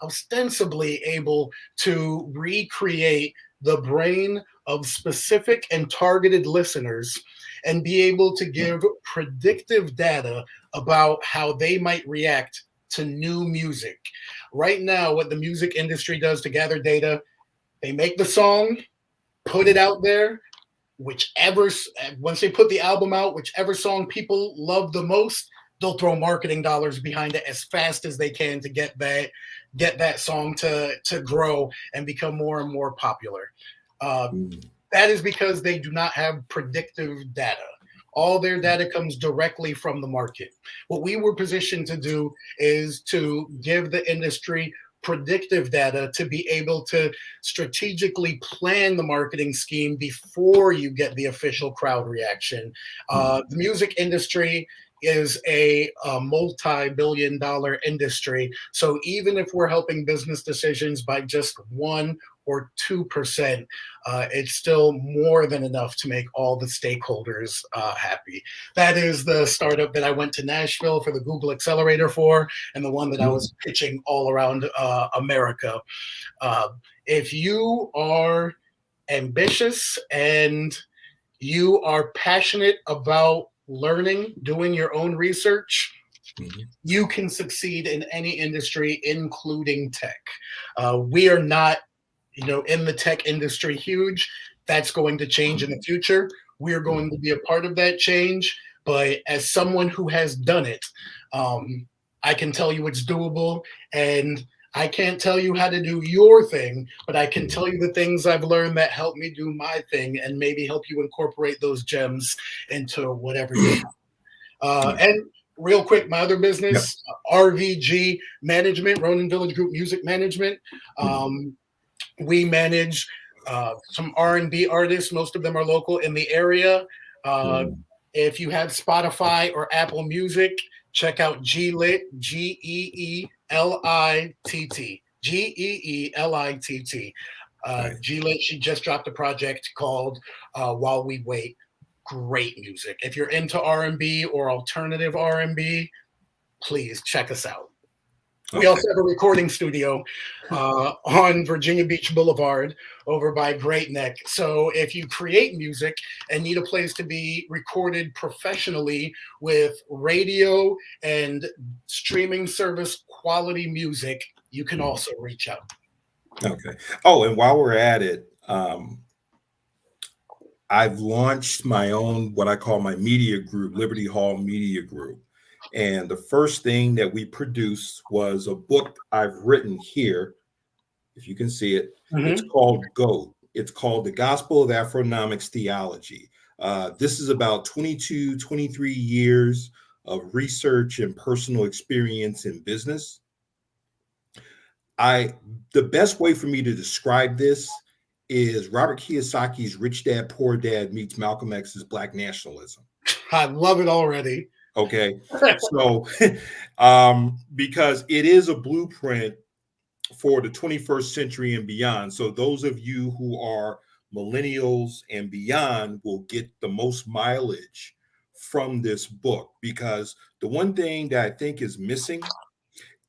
ostensibly able to recreate the brain of specific and targeted listeners and be able to give predictive data about how they might react to new music. Right now, what the music industry does to gather data, they make the song, put it out there, once they put the album out, whichever song people love the most, they'll throw marketing dollars behind it as fast as they can to get that song to grow and become more and more popular. That is because they do not have predictive data. All their data comes directly from the market. What we were positioned to do is to give the industry predictive data to be able to strategically plan the marketing scheme before you get the official crowd reaction. The music industry is a multi-billion-dollar industry. So even if we're helping business decisions by just 1 or 2%, it's still more than enough to make all the stakeholders happy. That is the startup that I went to Nashville for the Google Accelerator for, and the one that I was pitching all around America. If you are ambitious and you are passionate about learning, doing your own research, you can succeed in any industry, including tech. We are not, in the tech industry huge. That's going to change in the future. We're going to be a part of that change. But as someone who has done it, I can tell you it's doable. And I can't tell you how to do your thing, but I can tell you the things I've learned that help me do my thing and maybe help you incorporate those gems into whatever you do. And real quick, my other business, RVG Management, Ronan Village Group Music Management. We manage some R&B artists. Most of them are local in the area. If you have Spotify or Apple Music, check out GLIT, GEELITT, GEELITT. GLIT, she just dropped a project called While We Wait. Great music. If you're into R&B or alternative R&B, please check us out. We also have a recording studio on Virginia Beach Boulevard over by Great Neck. So if you create music and need a place to be recorded professionally with radio and streaming service quality music, you can also reach out. Okay. Oh, and while we're at it, I've launched my own, what I call my media group, Liberty Hall Media Group. And the first thing that we produced was a book I've written here. If you can see it, it's called GOAT. It's called The Gospel of Afronomics Theology. This is about 22, 23 years of research and personal experience in business. The best way for me to describe this is Robert Kiyosaki's Rich Dad, Poor Dad meets Malcolm X's Black nationalism. I love it already. Okay. So, because it is a blueprint for the 21st century and beyond. So those of you who are millennials and beyond will get the most mileage from this book, because the one thing that I think is missing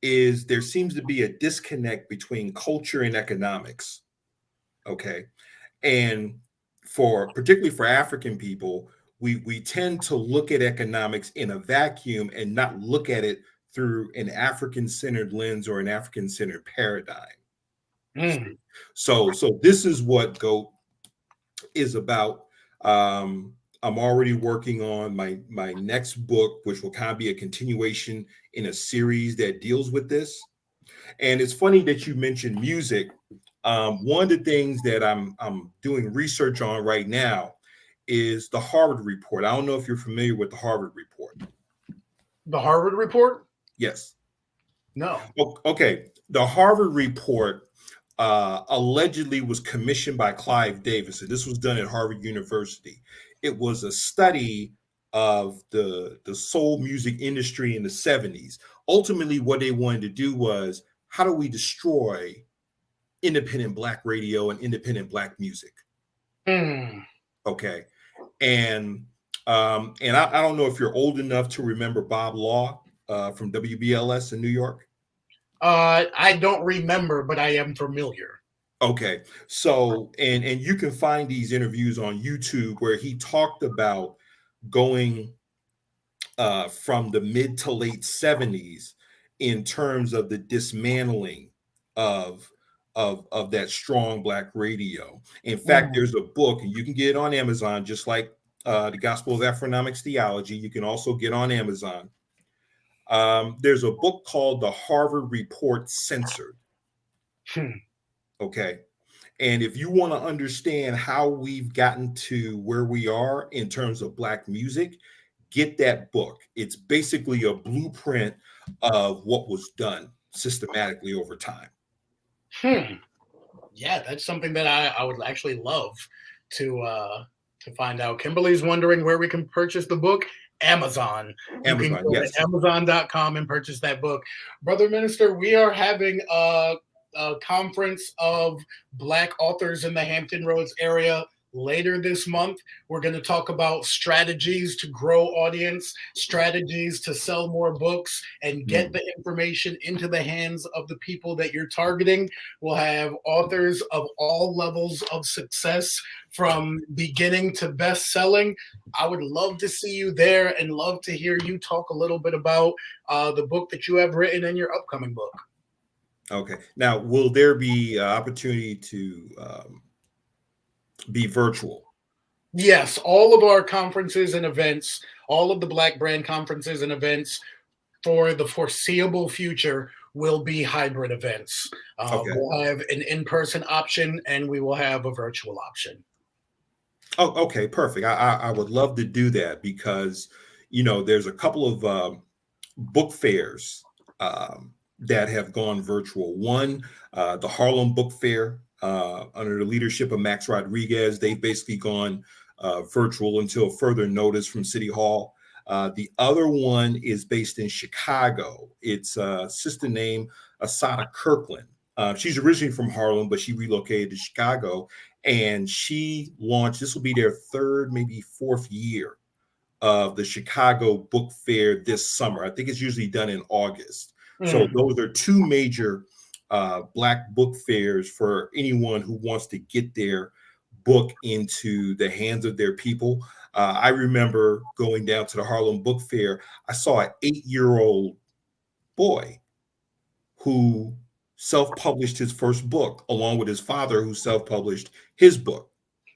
is there seems to be a disconnect between culture and economics. Okay. And particularly for African people, we tend to look at economics in a vacuum and not look at it through an African-centered lens or an African-centered paradigm. So this is what GOAT is about. I'm already working on my next book, which will kind of be a continuation in a series that deals with this. And it's funny that you mentioned music. One of the things that I'm doing research on right now is the Harvard Report. I don't know if you're familiar with the Harvard Report. The Harvard Report? Yes. No. Okay. The Harvard Report allegedly was commissioned by Clive Davis. This was done at Harvard University. It was a study of the soul music industry in the 70s. Ultimately, what they wanted to do was, how do we destroy independent Black radio and independent Black music? Okay. And I don't know if you're old enough to remember Bob Law from WBLS in New York. I don't remember, but I am familiar. Okay. So, and you can find these interviews on YouTube where he talked about going from the mid to late 70s in terms of the dismantling of that strong Black radio. In fact, there's a book, and you can get it on Amazon, just like The Gospel of Afronomics Theology. You can also get on Amazon. There's a book called The Harvard Report Censored. Okay. And if you want to understand how we've gotten to where we are in terms of Black music, get that book. It's basically a blueprint of what was done systematically over time. Yeah, that's something that I would actually love to find out. Kimberly's wondering where we can purchase the book. Amazon. You can go to Amazon.com and purchase that book. Brother Minister, we are having a conference of Black authors in the Hampton Roads area later this month. We're going to talk about strategies to grow audience, strategies to sell more books, and get the information into the hands of the people that you're targeting. We'll have authors of all levels of success, from beginning to best-selling. I would love to see you there and love to hear you talk a little bit about the book that you have written and your upcoming book. Okay. Now, will there be opportunity to be virtual? Yes, all of our conferences and events, all of the BlackBRAND conferences and events for the foreseeable future will be hybrid events. Okay. We'll have an in-person option and we will have a virtual option. Oh, okay, perfect. I would love to do that because, you know, there's a couple of book fairs that have gone virtual. One, the Harlem Book Fair, under the leadership of Max Rodriguez, they've basically gone virtual until further notice from City Hall. The other one is based in Chicago. It's a sister named Asada Kirkland. She's originally from Harlem, but she relocated to Chicago, and she launched, this will be their third, maybe fourth year of the Chicago Book Fair this summer. I think it's usually done in August. So those are two major Black book fairs for anyone who wants to get their book into the hands of their people. I remember going down to the Harlem Book Fair. I saw an 8-year-old boy who self-published his first book, along with his father who self-published his book.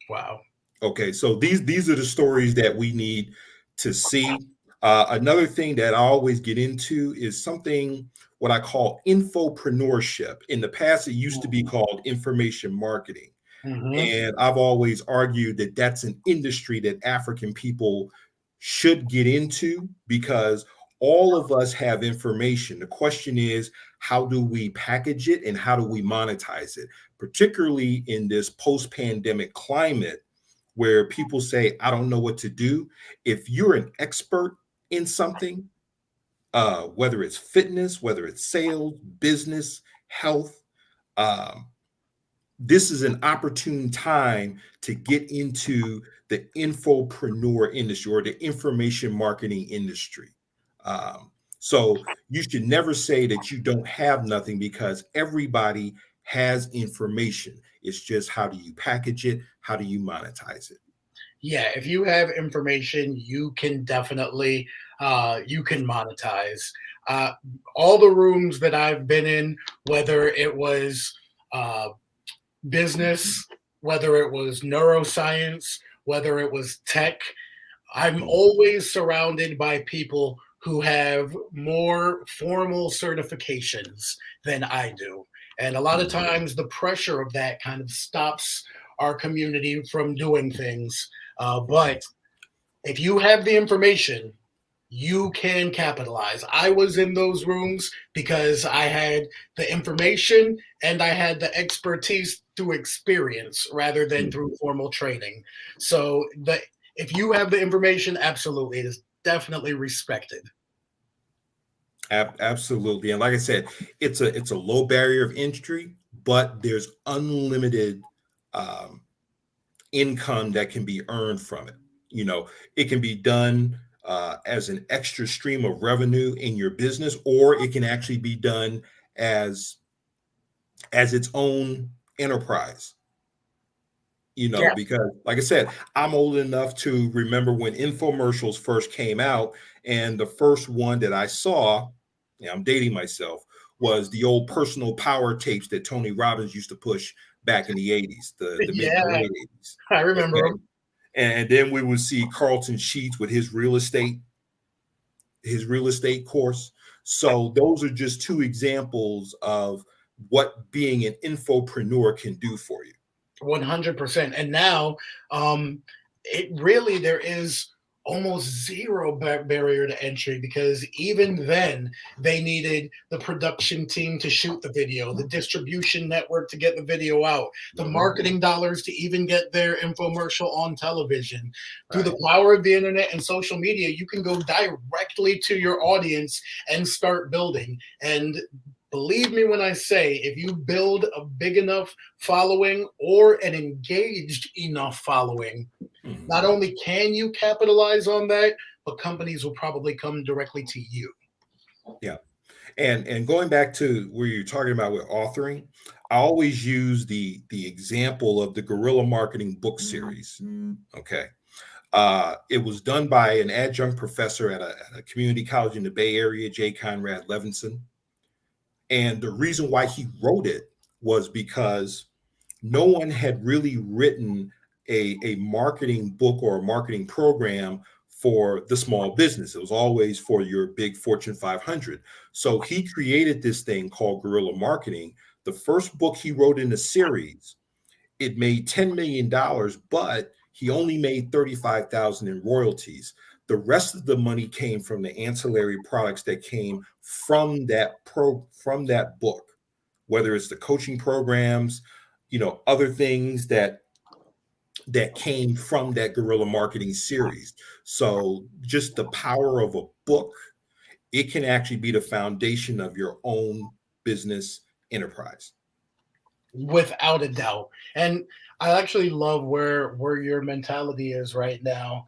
Wow. Okay, so these are the stories that we need to see. Another thing that I always get into is something what I call infopreneurship. In the past, it used to be called information marketing. And I've always argued that that's an industry that African people should get into because all of us have information. The question is, how do we package it and how do we monetize it? Particularly in this post-pandemic climate where people say, I don't know what to do. If you're an expert in something, whether it's fitness, whether it's sales, business, health, this is an opportune time to get into the infopreneur industry or the information marketing industry. So you should never say that you don't have nothing because everybody has information. It's just how do you package it? How do you monetize it? Yeah, if you have information, you can definitely you can monetize. All the rooms that I've been in, whether it was business, whether it was neuroscience, whether it was tech, I'm always surrounded by people who have more formal certifications than I do. And a lot of times the pressure of that kind of stops our community from doing things. But if you have the information, you can capitalize. I was in those rooms because I had the information and I had the expertise through experience rather than through formal training. So if you have the information, absolutely, it is definitely respected. Absolutely. And like I said, it's a low barrier of entry, but there's unlimited income that can be earned from it. You know, it can be done as an extra stream of revenue in your business, or it can actually be done as its own enterprise. You know, because like I said, I'm old enough to remember when infomercials first came out, and the first one that I saw, I'm dating myself, was the old personal power tapes that Tony Robbins used to push back in the 80s, the mid 80s. I remember them. And then we would see Carlton Sheets with his real estate course. So those are just two examples of what being an infopreneur can do for you. 100%. And now there is almost zero barrier to entry, because even then they needed the production team to shoot the video, the distribution network to get the video out, the marketing dollars to even get their infomercial on television. Through the power of the internet and social media, you can go directly to your audience and start building. And believe me when I say, if you build a big enough following or an engaged enough following, not only can you capitalize on that, but companies will probably come directly to you. Yeah. And going back to where you're talking about with authoring, I always use the example of the Guerrilla Marketing book series. Okay. It was done by an adjunct professor at a community college in the Bay Area, J. Conrad Levinson. And the reason why he wrote it was because no one had really written a marketing book or a marketing program for the small business. It was always for your big Fortune 500. So he created this thing called guerrilla marketing. The first book he wrote in the series, it made $10 million, but he only made $35,000 in royalties. The rest of the money came from the ancillary products that came from that book, whether it's the coaching programs, other things that came from that guerrilla marketing series. So just the power of a book, it can actually be the foundation of your own business enterprise. Without a doubt. And I actually love where your mentality is right now.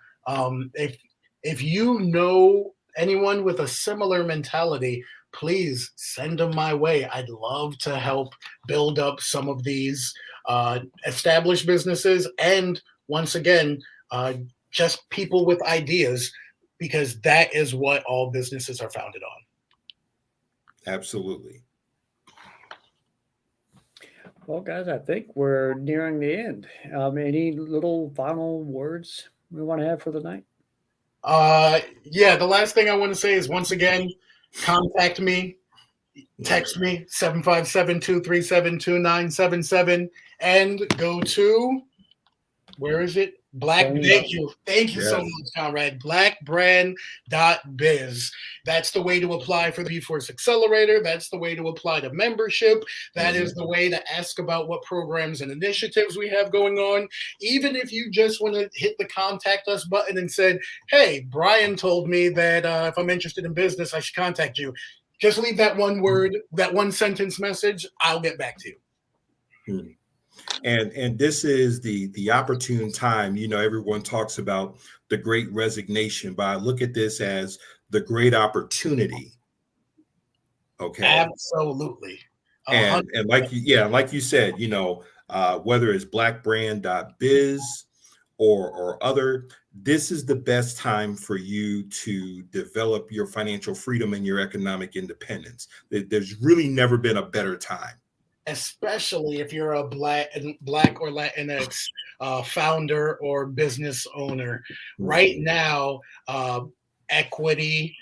If you know anyone with a similar mentality, please send them my way. I'd love to help build up some of these established businesses, and once again, just people with ideas, because that is what all businesses are founded on. Absolutely. Well, guys, I think we're nearing the end. Any little final words we want to have for the night? Yeah, the last thing I want to say is, once again, contact me, text me, 757-237-2977, and go to, where is it? Thank you so much, Conrad. BlackBRAND.biz. That's the way to apply for the Bforce Accelerator. That's the way to apply to membership. That is the way to ask about what programs and initiatives we have going on. Even if you just want to hit the contact us button and said, hey, Brian told me that if I'm interested in business, I should contact you. Just leave that one word, that one sentence message. I'll get back to you. And this is the opportune time. Everyone talks about the great resignation, but I look at this as the great opportunity. Okay. Absolutely. And like you said, whether it's BlackBRAND.biz or other, this is the best time for you to develop your financial freedom and your economic independence. There's really never been a better time. Especially if you're a Black or Latinx founder or business owner. Right now, equity,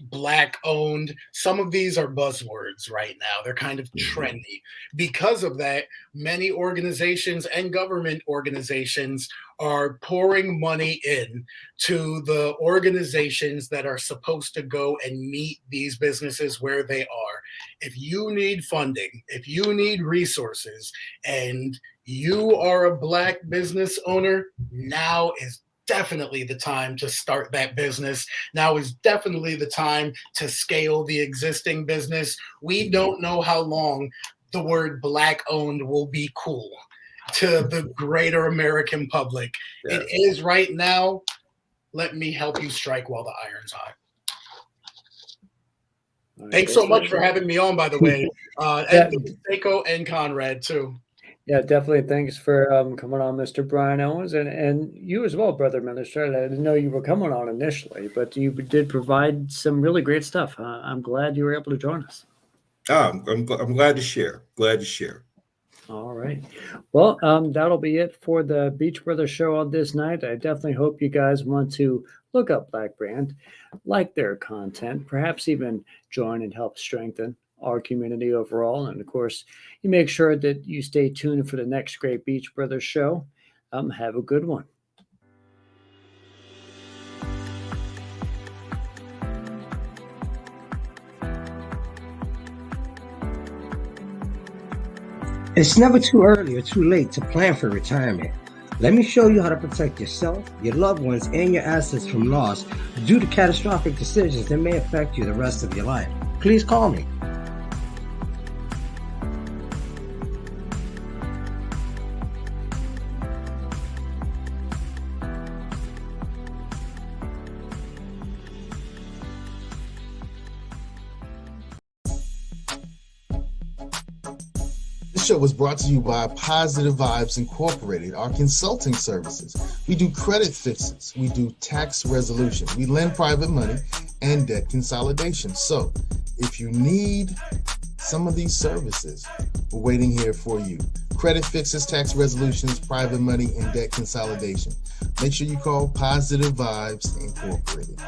Black owned, some of these are buzzwords right now. They're kind of trendy. Because of that, many organizations and government organizations are pouring money in to the organizations that are supposed to go and meet these businesses where they are. If you need funding, if you need resources, and you are a Black business owner, now is definitely the time to start that business. Now is definitely the time to scale the existing business. We don't know how long the word Black owned will be cool to the greater American public. Yes. It is right now. Let me help you strike while the iron's hot. Thanks so much for having me on, by the way. And Seiko and Conrad, too. Yeah, definitely. Thanks for coming on, Mr. Brian Owens, and you as well, Brother Minister. I didn't know you were coming on initially, but you did provide some really great stuff. I'm glad you were able to join us. I'm glad to share. Glad to share. All right. Well, that'll be it for the Beach Brothers show on this night. I definitely hope you guys want to look up BlackBRAND, like their content, perhaps even join and help strengthen our community overall. And of course, you make sure that you stay tuned for the next great Beach Brothers show. Have a good one. It's never too early or too late to plan for retirement. Let me show you how to protect yourself, your loved ones, and your assets from loss due to catastrophic decisions that may affect you the rest of your life. Please call me. This show was brought to you by Positive Vibes Incorporated, our consulting services. We do credit fixes, we do tax resolution, we lend private money, and debt consolidation. So if you need some of these services, we're waiting here for you. Credit fixes, tax resolutions, private money, and debt consolidation. make sure you call Positive Vibes Incorporated.